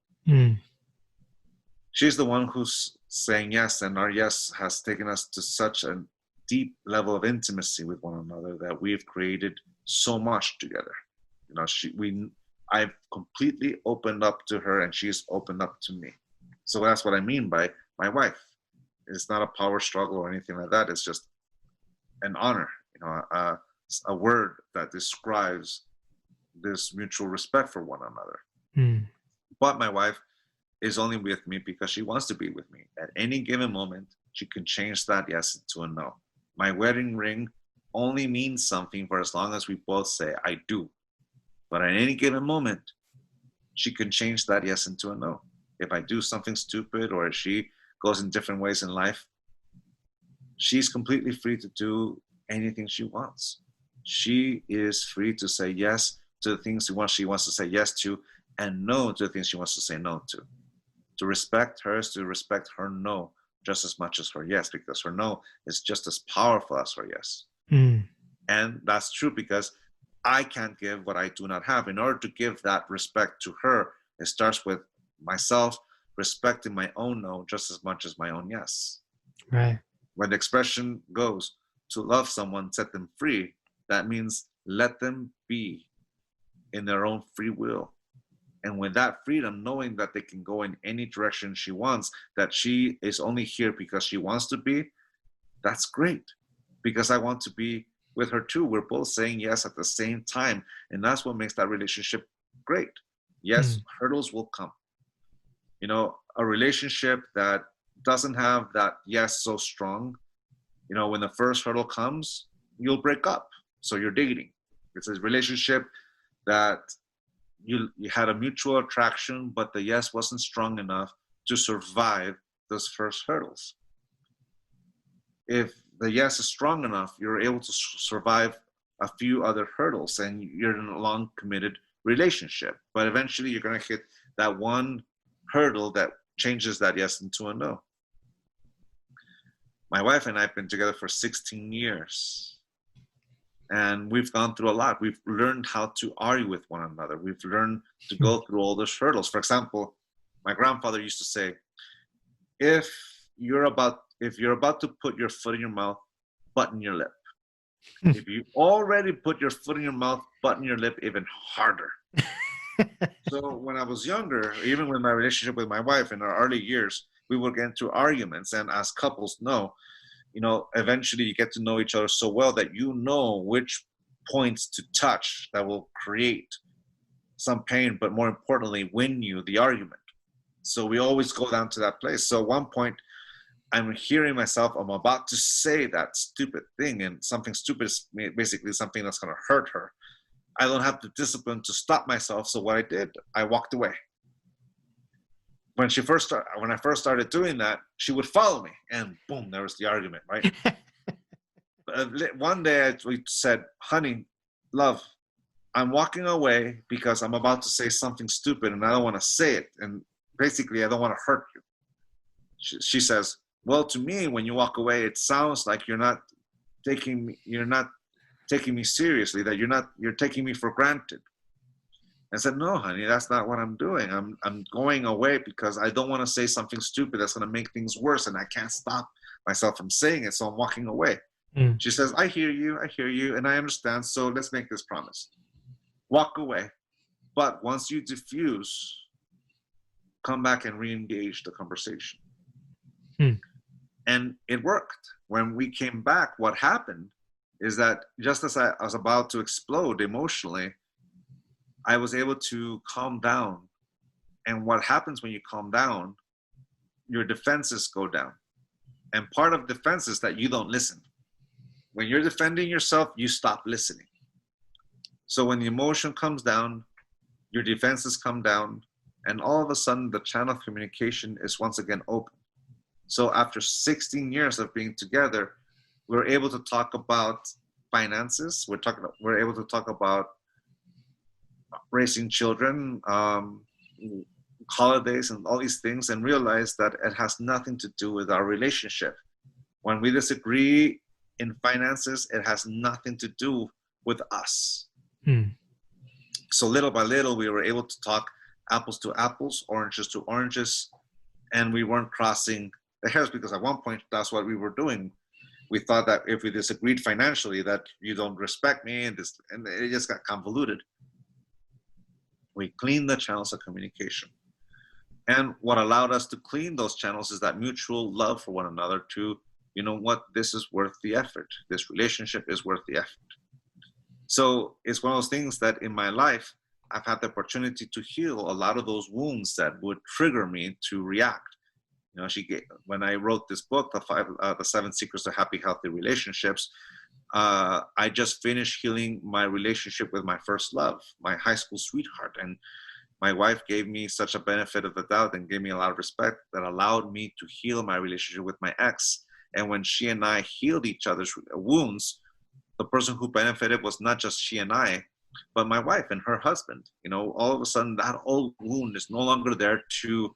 she's the one who's saying yes, and our yes has taken us to such a deep level of intimacy with one another that we've created so much together. You know, I've completely opened up to her and she's opened up to me. So that's what I mean by my wife. It's not a power struggle or anything like that. It's just an honor, you know, a word that describes this mutual respect for one another. But my wife is only with me because she wants to be with me. At any given moment, she can change that yes into a no. My wedding ring only means something for as long as we both say I do. But at any given moment, she can change that yes into a no. If I do something stupid or if she goes in different ways in life, she's completely free to do anything she wants. She is free to say yes to the things she wants to say yes to, and no to the things she wants to say no to. To respect her is to respect her no just as much as her yes, because her no is just as powerful as her yes. And that's true because I can't give what I do not have. In order to give that respect to her, it starts with myself respecting my own no just as much as my own yes. Right. When the expression goes to love someone, set them free, that means let them be in their own free will. And with that freedom, knowing that they can go in any direction she wants, that she is only here because she wants to be, that's great. Because I want to be with her too. We're both saying yes at the same time. And that's what makes that relationship great. Yes, hurdles will come. You know, a relationship that doesn't have that yes so strong, you know, when the first hurdle comes, you'll break up. So you're dating. It's a relationship that you had a mutual attraction, but the yes wasn't strong enough to survive those first hurdles. If the yes is strong enough, you're able to survive a few other hurdles and you're in a long committed relationship. But eventually you're going to hit that one hurdle that changes that yes into a no. My wife and I have been together for 16 years. And we've gone through a lot. We've learned how to argue with one another. We've learned to go through all those hurdles. For example, my grandfather used to say, if you're about to put your foot in your mouth, button your lip. If you already put your foot in your mouth, button your lip even harder. So when I was younger, even with my relationship with my wife in our early years, we would get into arguments. And as couples know, you know, eventually you get to know each other so well that you know which points to touch that will create some pain, but more importantly, win you the argument. So we always go down to that place. So at one point, I'm hearing myself, I'm about to say that stupid thing, and something stupid is basically something that's going to hurt her. I don't have the discipline to stop myself. So what I did, I walked away. When I first started doing that, she would follow me, and boom, there was the argument, right? One day we said, honey, love, I'm walking away because I'm about to say something stupid and I don't want to say it. And basically, I don't want to hurt you. She says, well, to me, when you walk away, it sounds like you're not taking me seriously, that you're taking me for granted. I said, no, honey, that's not what I'm doing. I'm going away because I don't want to say something stupid that's going to make things worse, and I can't stop myself from saying it, so I'm walking away. She says, I hear you, and I understand, so let's make this promise. Walk away. But once you diffuse, come back and re-engage the conversation. And it worked. When we came back, what happened is that just as I was about to explode emotionally, I was able to calm down. And what happens when you calm down, your defenses go down. And part of defense is that you don't listen. When you're defending yourself, you stop listening. So when the emotion comes down, your defenses come down, and all of a sudden the channel of communication is once again open. So after 16 years of being together, we're able to talk about finances. We're able to talk about raising children, holidays, and all these things, and realize that it has nothing to do with our relationship. When we disagree in finances, it has nothing to do with us. So little by little, we were able to talk apples to apples, oranges to oranges, and we weren't crossing the hairs, because at one point, that's what we were doing. We thought that if we disagreed financially, that you don't respect me, and it just got convoluted. We cleaned the channels of communication. And what allowed us to clean those channels is that mutual love for one another to, you know what, this is worth the effort. This relationship is worth the effort. So it's one of those things that in my life, I've had the opportunity to heal a lot of those wounds that would trigger me to react. You know, when I wrote this book, the 7 Secrets to Happy, Healthy Relationships, I just finished healing my relationship with my first love, my high school sweetheart. And my wife gave me such a benefit of the doubt and gave me a lot of respect that allowed me to heal my relationship with my ex. And when she and I healed each other's wounds, the person who benefited was not just she and I, but my wife and her husband. You know, all of a sudden that old wound is no longer there to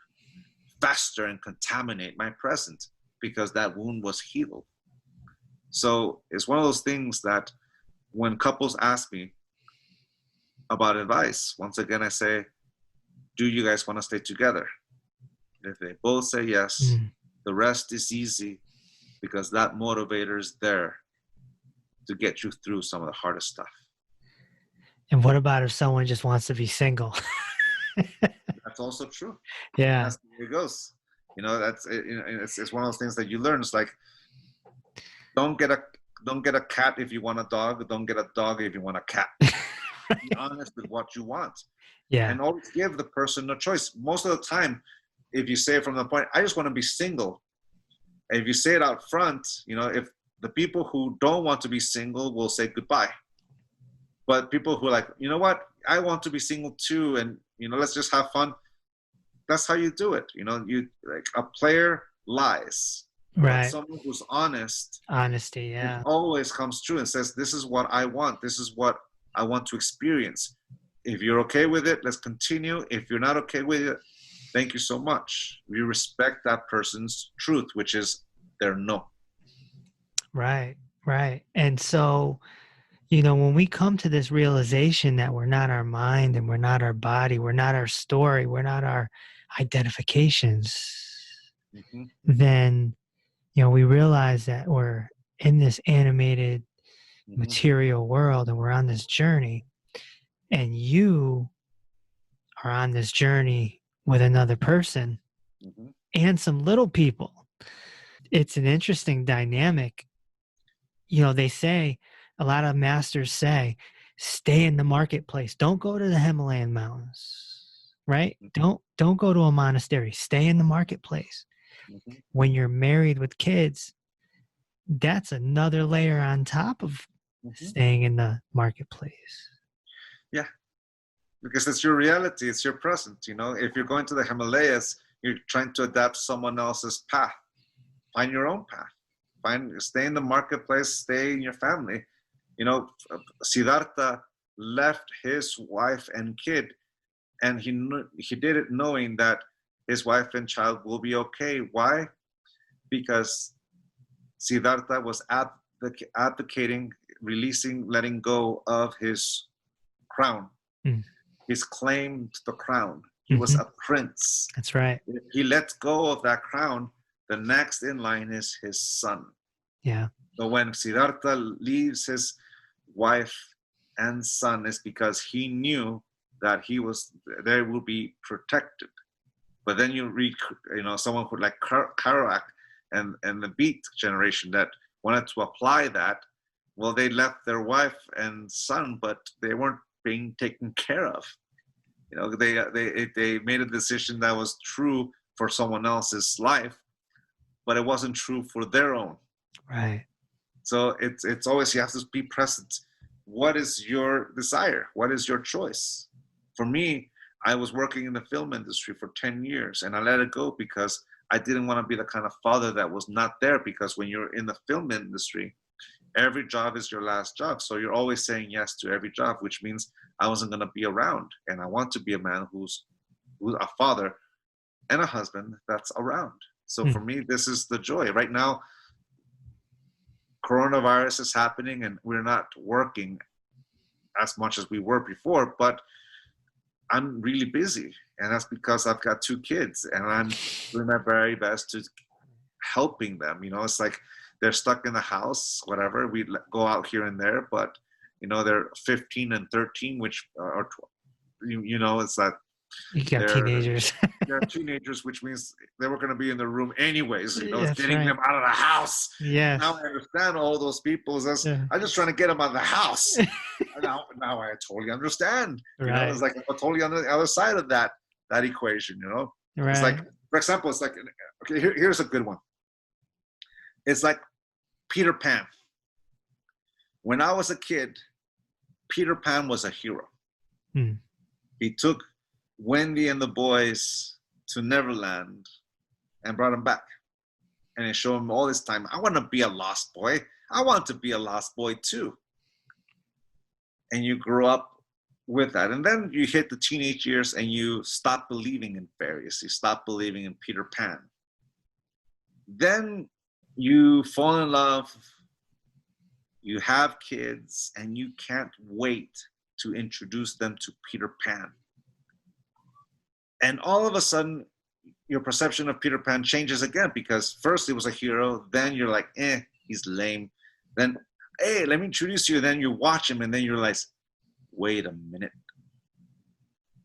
fester and contaminate my present, because that wound was healed. So it's one of those things that when couples ask me about advice, once again, I say, do you guys want to stay together? If they both say yes, the rest is easy, because that motivator is there to get you through some of the hardest stuff. And what about if someone just wants to be single? That's also true. Yeah. That's the way it goes. You know, it's one of those things that you learn. It's like, don't get a cat if you want a dog. Don't get a dog if you want a cat. Right. Be honest with what you want. Yeah. And always give the person a choice. Most of the time, if you say from the point, I just want to be single. And if you say it out front, you know, if the people who don't want to be single will say goodbye. But people who are like, you know what, I want to be single too, and you know, let's just have fun. That's how you do it. You know, you like a player lies. Right. But someone who's honest. Honesty, yeah. It always comes true and says, this is what I want. This is what I want to experience. If you're okay with it, let's continue. If you're not okay with it, thank you so much. We respect that person's truth, which is their no. Right, right. And so, you know, when we come to this realization that we're not our mind and we're not our body, we're not our story, we're not our identifications, then, you know, we realize that we're in this animated material world and we're on this journey, and you are on this journey with another person and some little people. It's an interesting dynamic. You know, they say, a lot of masters say, stay in the marketplace. Don't go to the Himalayan mountains, right? Don't go to a monastery. Stay in the marketplace. When you're married with kids, that's another layer on top of staying in the marketplace. Yeah. Because it's your reality. It's your present. You know, if you're going to the Himalayas, you're trying to adapt someone else's path. Find your own path. Stay in the marketplace. Stay in your family. You know, Siddhartha left his wife and kid, and he did it knowing that his wife and child will be okay. Why? Because Siddhartha was advocating, releasing, letting go of his crown, his claim to the crown. He was a prince. That's right. If he let go of that crown, the next in line is his son. Yeah. So when Siddhartha leaves his wife and son, is because he knew that they will be protected. But then you read, someone who like Kerouac and the Beat generation that wanted to apply that. Well, they left their wife and son, but they weren't being taken care of. They made a decision that was true for someone else's life, but it wasn't true for their own. Right. So it's always, you have to be present. What is your desire? What is your choice? For me, I was working in the film industry for 10 years and I let it go because I didn't want to be the kind of father that was not there, because when you're in the film industry, every job is your last job. So you're always saying yes to every job, which means I wasn't going to be around. And I want to be a man who's a father and a husband that's around. So for me, this is the joy. Right now, coronavirus is happening and we're not working as much as we were before, but I'm really busy. And that's because I've got 2 kids and I'm doing my very best to helping them. It's like they're stuck in the house, whatever. We go out here and there, but they're 15 and 13, which are, it's that You got teenagers. They're teenagers, which means they were going to be in the room anyways. That's getting right. them out of the house. Yes. Now I understand all those people. I'm just trying to get them out of the house. now I totally understand. Right. It's like I'm totally on the other side of that equation. Right. It's like, for example, it's like, okay, here's a good one. It's like Peter Pan. When I was a kid, Peter Pan was a hero. He took Wendy and the boys to Neverland and brought them back. And it showed him all this time, I want to be a lost boy. I want to be a lost boy too. And you grow up with that. And then you hit the teenage years and you stop believing in fairies. You stop believing in Peter Pan. Then you fall in love, you have kids, and you can't wait to introduce them to Peter Pan. And all of a sudden, your perception of Peter Pan changes again, because first he was a hero, then you're like, he's lame. Then, hey, let me introduce you. Then you watch him, and then you realize, wait a minute.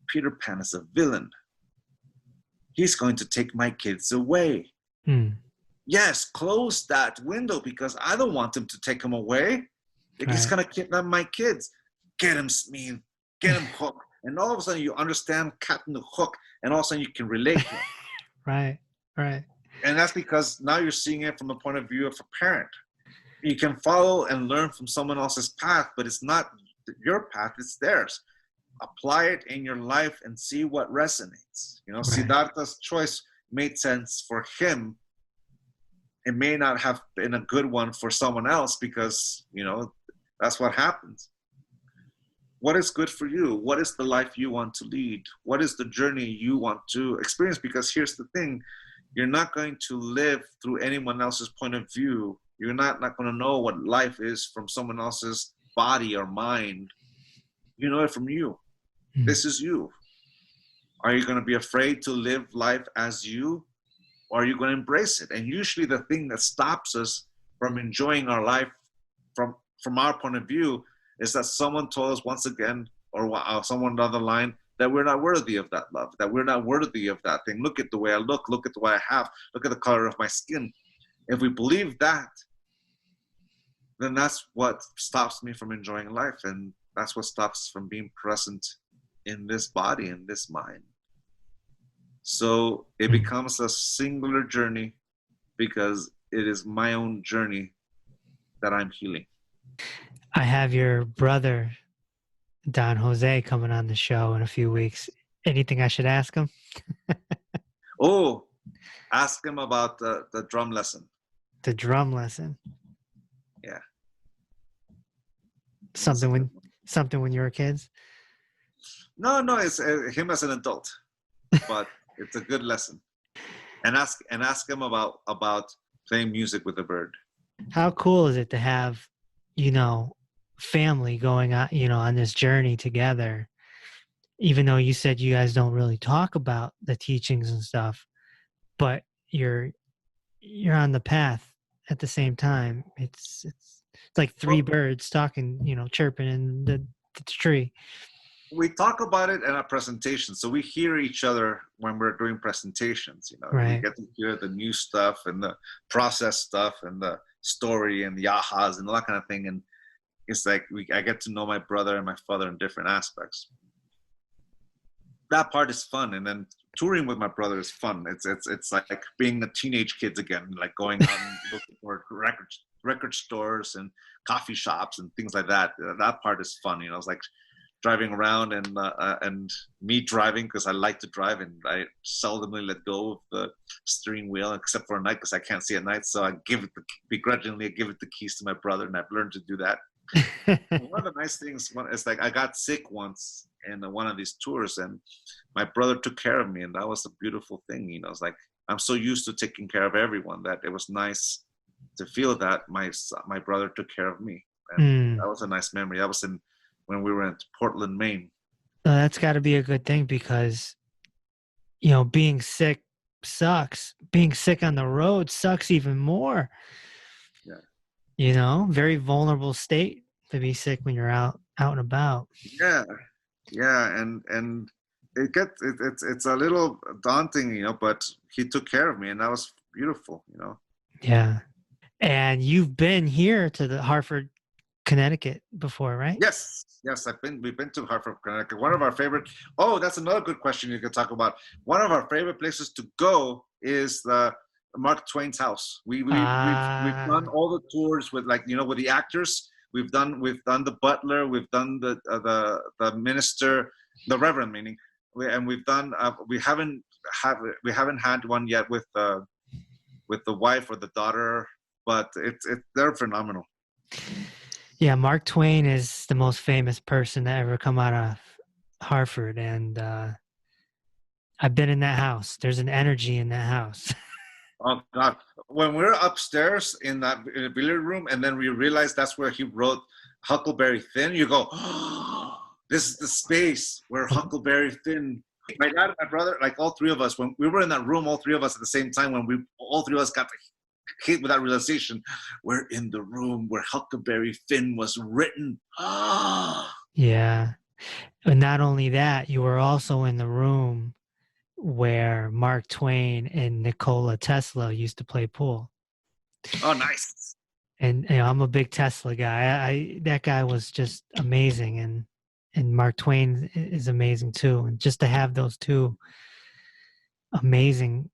Peter Pan is a villain. He's going to take my kids away. Yes, close that window, because I don't want him to take him away. He's going to kidnap my kids. Get him, Smee. Get him hooked. And all of a sudden you understand Captain the Hook, and all of a sudden you can relate to him. Right. And that's because now you're seeing it from the point of view of a parent. You can follow and learn from someone else's path, but it's not your path, it's theirs. Apply it in your life and see what resonates. Siddhartha's choice made sense for him. It may not have been a good one for someone else, because, that's what happens. What is good for you? What is the life you want to lead? What is the journey you want to experience? Because here's the thing, you're not going to live through anyone else's point of view. You're not going to know what life is from someone else's body or mind. You know it from you. This is you. Are you going to be afraid to live life as you? Or are you going to embrace it? And usually the thing that stops us from enjoying our life from our point of view is that someone told us once again, or someone down the line, that we're not worthy of that love, that we're not worthy of that thing. Look at the way I look at the way I have, look at the color of my skin. If we believe that, then that's what stops me from enjoying life. And that's what stops from being present in this body, in this mind. So it becomes a singular journey, because it is my own journey that I'm healing. I have your brother, Don Jose, coming on the show in a few weeks. Anything I should ask him? Ask him about the drum lesson. The drum lesson. Yeah. Something when you were kids? No, it's him as an adult, but it's a good lesson. And ask him about playing music with a bird. How cool is it to have, family going on, on this journey together, even though you said you guys don't really talk about the teachings and stuff, but you're you're on the path at the same time. It's like three Well, birds talking, chirping in the tree. we talk about it in a presentation, so we hear each other when we're doing presentations. We Right. get to hear the new stuff and the process stuff and the story and the ahas and all that kind of thing. And it's like I get to know my brother and my father in different aspects. That part is fun, and then touring with my brother is fun. It's like being a teenage kids again, like going on looking for record stores and coffee shops and things like that. That part is fun. It's like driving around and me driving because I like to drive and I seldomly let go of the steering wheel except for at night because I can't see at night. So I begrudgingly give it the keys to my brother, and I've learned to do that. One of the nice things is like I got sick once in one of these tours, and my brother took care of me, and that was a beautiful thing. It's like I'm so used to taking care of everyone that it was nice to feel that my brother took care of me, and Mm. that was a nice memory. That was when we were in Portland, Maine. That's got to be a good thing because being sick sucks. Being sick on the road sucks even more. Yeah. Very vulnerable state to be sick when you're out and about. Yeah, and it's a little daunting, but he took care of me, and that was beautiful. Yeah. And you've been here to the Hartford, Connecticut before, right? Yes, we've been to Hartford, Connecticut. One of our favorite. Oh, that's another good question you could talk about. One of our favorite places to go is the Mark Twain's house. We've done all the tours with with the actors. We've done the butler. We've done the minister, the reverend meaning, and we've done. We haven't had one yet with the wife or the daughter, but they're phenomenal. Yeah, Mark Twain is the most famous person to ever come out of Hartford, and I've been in that house. There's an energy in that house. Oh God! When we're upstairs in the billiard room, and then we realize that's where he wrote Huckleberry Finn, you go, "Oh, this is the space where Huckleberry Finn." My dad, and my brother, like all three of us, when we were in that room, all three of us at the same time, when all three of us got hit with that realization, we're in the room where Huckleberry Finn was written. Yeah, and not only that, you were also in the room where Mark Twain and Nikola Tesla used to play pool. Oh, nice. And I'm a big Tesla guy. That guy was just amazing, and Mark Twain is amazing too. And just to have those two amazing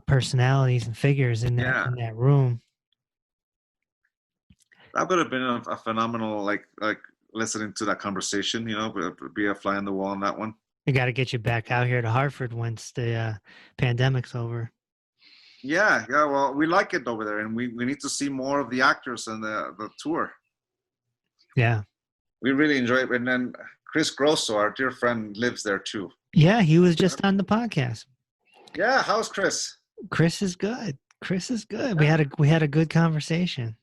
personalities and figures in that room. That would have been a phenomenal like listening to that conversation. Be a fly on the wall on that one. I got to get you back out here to Hartford once the pandemic's over. Yeah. Well, we like it over there, and we need to see more of the actors and the tour. Yeah. We really enjoy it. And then Chris Grosso, our dear friend, lives there too. Yeah, he was just on the podcast. Yeah, how's Chris? Chris is good. Yeah. We had a good conversation.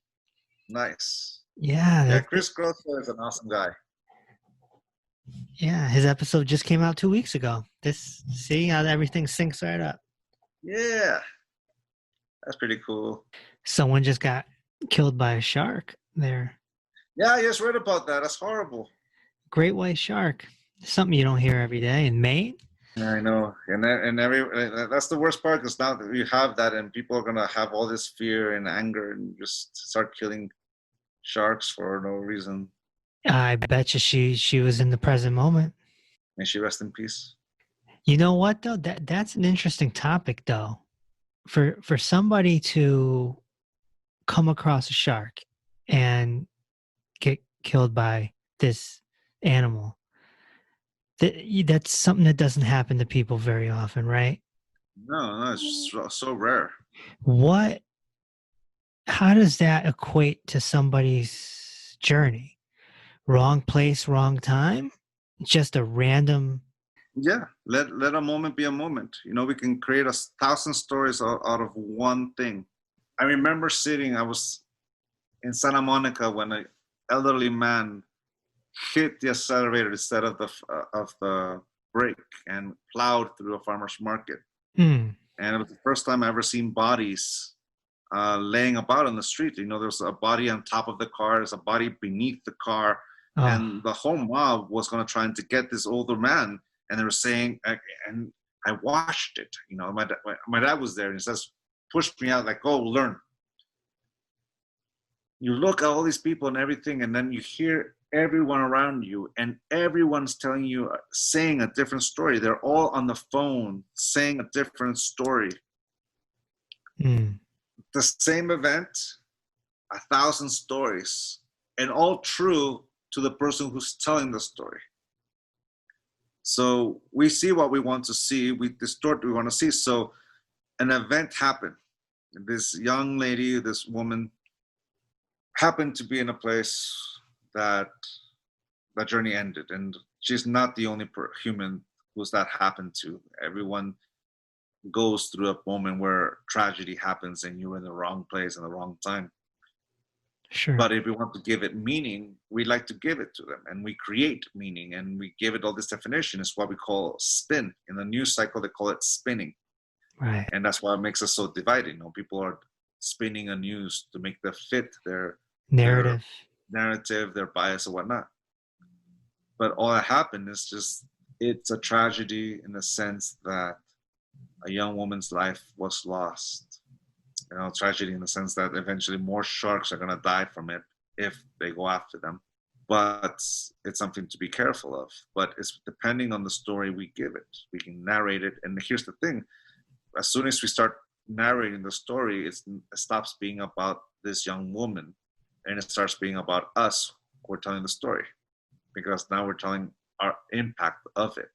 Nice. Yeah. Chris Grosso is an awesome guy. Yeah, his episode just came out 2 weeks ago. See how everything syncs right up. Yeah. That's pretty cool. Someone just got killed by a shark there. Yeah, I just read about that. That's horrible. Great white shark. Something you don't hear every day in Maine. Yeah, I know. And that's the worst part, because now that you have that, and people are going to have all this fear and anger and just start killing sharks for no reason. I bet you she was in the present moment. May she rest in peace. You know what though? That's an interesting topic though. For somebody to come across a shark and get killed by this animal, that's something that doesn't happen to people very often, right? No, it's just so rare. How does that equate to somebody's journey? Wrong place, wrong time? Just a random... Yeah, let a moment be a moment. We can create 1,000 stories out of one thing. I remember I was in Santa Monica when an elderly man hit the accelerator instead of the brake and plowed through a farmer's market. Mm. And it was the first time I ever seen bodies laying about on the street. You know, there's a body on top of the car, there's a body beneath the car, and the whole mob was going to try to get this older man. And they were saying, and I watched it. You know, my dad was there, and he says, pushed me out, like, go learn. You look at all these people and everything, and then you hear everyone around you, and everyone's telling you, saying a different story. They're all on the phone saying a different story. The same event, 1,000 stories, and all true to the person who's telling the story. So we see what we want to see, we distort what we want to see. So an event happened. This young lady, this woman, happened to be in a place that journey ended, and she's not the only human who's that happened to. Everyone goes through a moment where tragedy happens and you're in the wrong place in the wrong time. Sure. But if we want to give it meaning, we like to give it to them, and we create meaning, and we give it all this definition. It's what we call spin. In the news cycle, they call it spinning. Right. And that's why it makes us so divided. You know, people are spinning a news to make them fit their narrative, their bias or whatnot. But all that happened is just, it's a tragedy in the sense that a young woman's life was lost. You know, tragedy in the sense that eventually more sharks are going to die from it if they go after them. But it's something to be careful of. But it's depending on the story we give it. We can narrate it. And here's the thing. As soon as we start narrating the story, it stops being about this young woman, and it starts being about us who are telling the story. Because now we're telling our impact of it.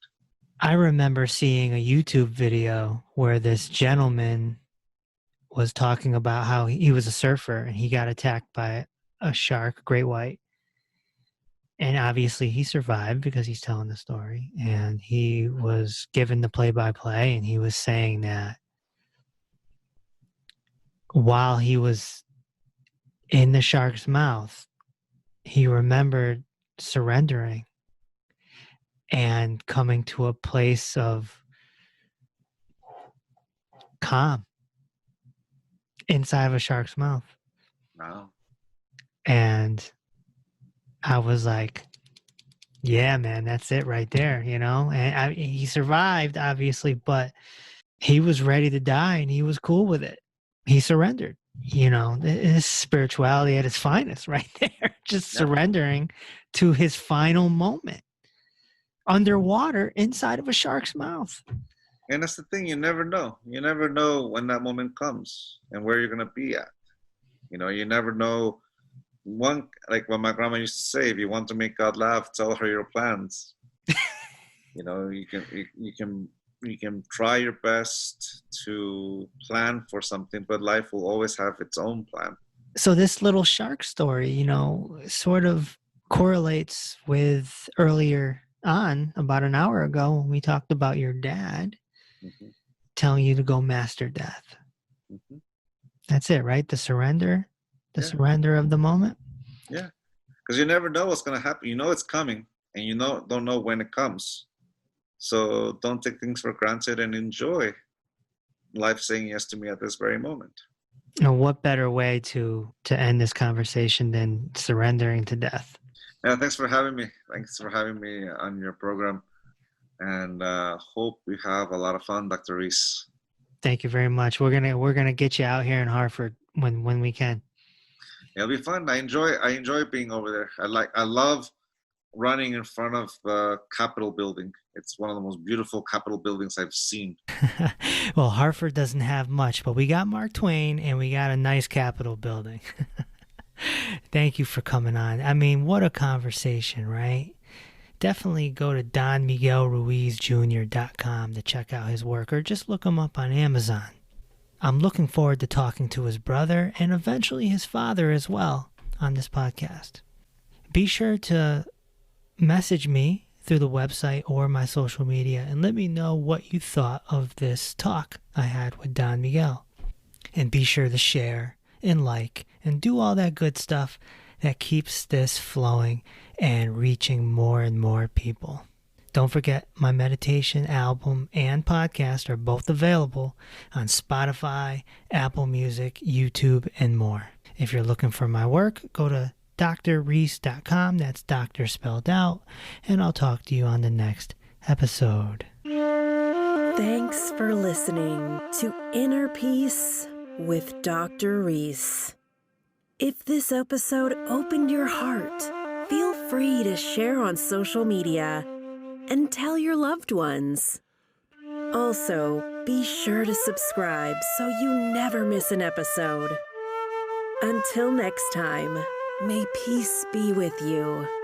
I remember seeing a YouTube video where this gentleman was talking about how he was a surfer and he got attacked by a shark, great white. And obviously he survived because he's telling the story. And he was given the play-by-play, and he was saying that while he was in the shark's mouth, he remembered surrendering and coming to a place of calm inside of a shark's mouth. Wow. And I was like, yeah, man, that's it right there, you know? And he survived, obviously, but he was ready to die, and he was cool with it. He surrendered. You know, his spirituality at its finest right there, just surrendering to his final moment underwater inside of a shark's mouth. And that's the thing, you never know. You never know when that moment comes and where you're going to be at. You know, you never know. One, like what my grandma used to say, if you want to make God laugh, tell her your plans. You know, you can try your best to plan for something, but life will always have its own plan. So this little shark story, you know, sort of correlates with earlier on, about an hour ago, when we talked about your dad telling you to go master death. That's it, right? The surrender, surrender of the moment. Yeah, because you never know what's going to happen. You know it's coming, and you don't know when it comes. So don't take things for granted and enjoy life saying yes to me at this very moment. And what better way to end this conversation than surrendering to death? Yeah, thanks for having me. Thanks for having me on your program. And hope we have a lot of fun, Dr. Reese. Thank you very much. We're gonna get you out here in Hartford when we can. It'll be fun. I enjoy being over there. I love running in front of the Capitol building. It's one of the most beautiful Capitol buildings I've seen. Well, Hartford doesn't have much, but we got Mark Twain and we got a nice Capitol building. Thank you for coming on. I mean, what a conversation, right? Definitely go to donmiguelruizjr.com to check out his work, or just look him up on Amazon. I'm looking forward to talking to his brother and eventually his father as well on this podcast. Be sure to message me through the website or my social media and let me know what you thought of this talk I had with Don Miguel. And be sure to share and like and do all that good stuff that keeps this flowing and reaching more and more people. Don't forget, my meditation album and podcast are both available on Spotify, Apple Music, YouTube, and more. If you're looking for my work, go to drreese.com. That's doctor spelled out. And I'll talk to you on the next episode. Thanks for listening to Inner Peace with Dr. Reese. If this episode opened your heart, feel free to share on social media and tell your loved ones. Also, be sure to subscribe so you never miss an episode. Until next time, may peace be with you.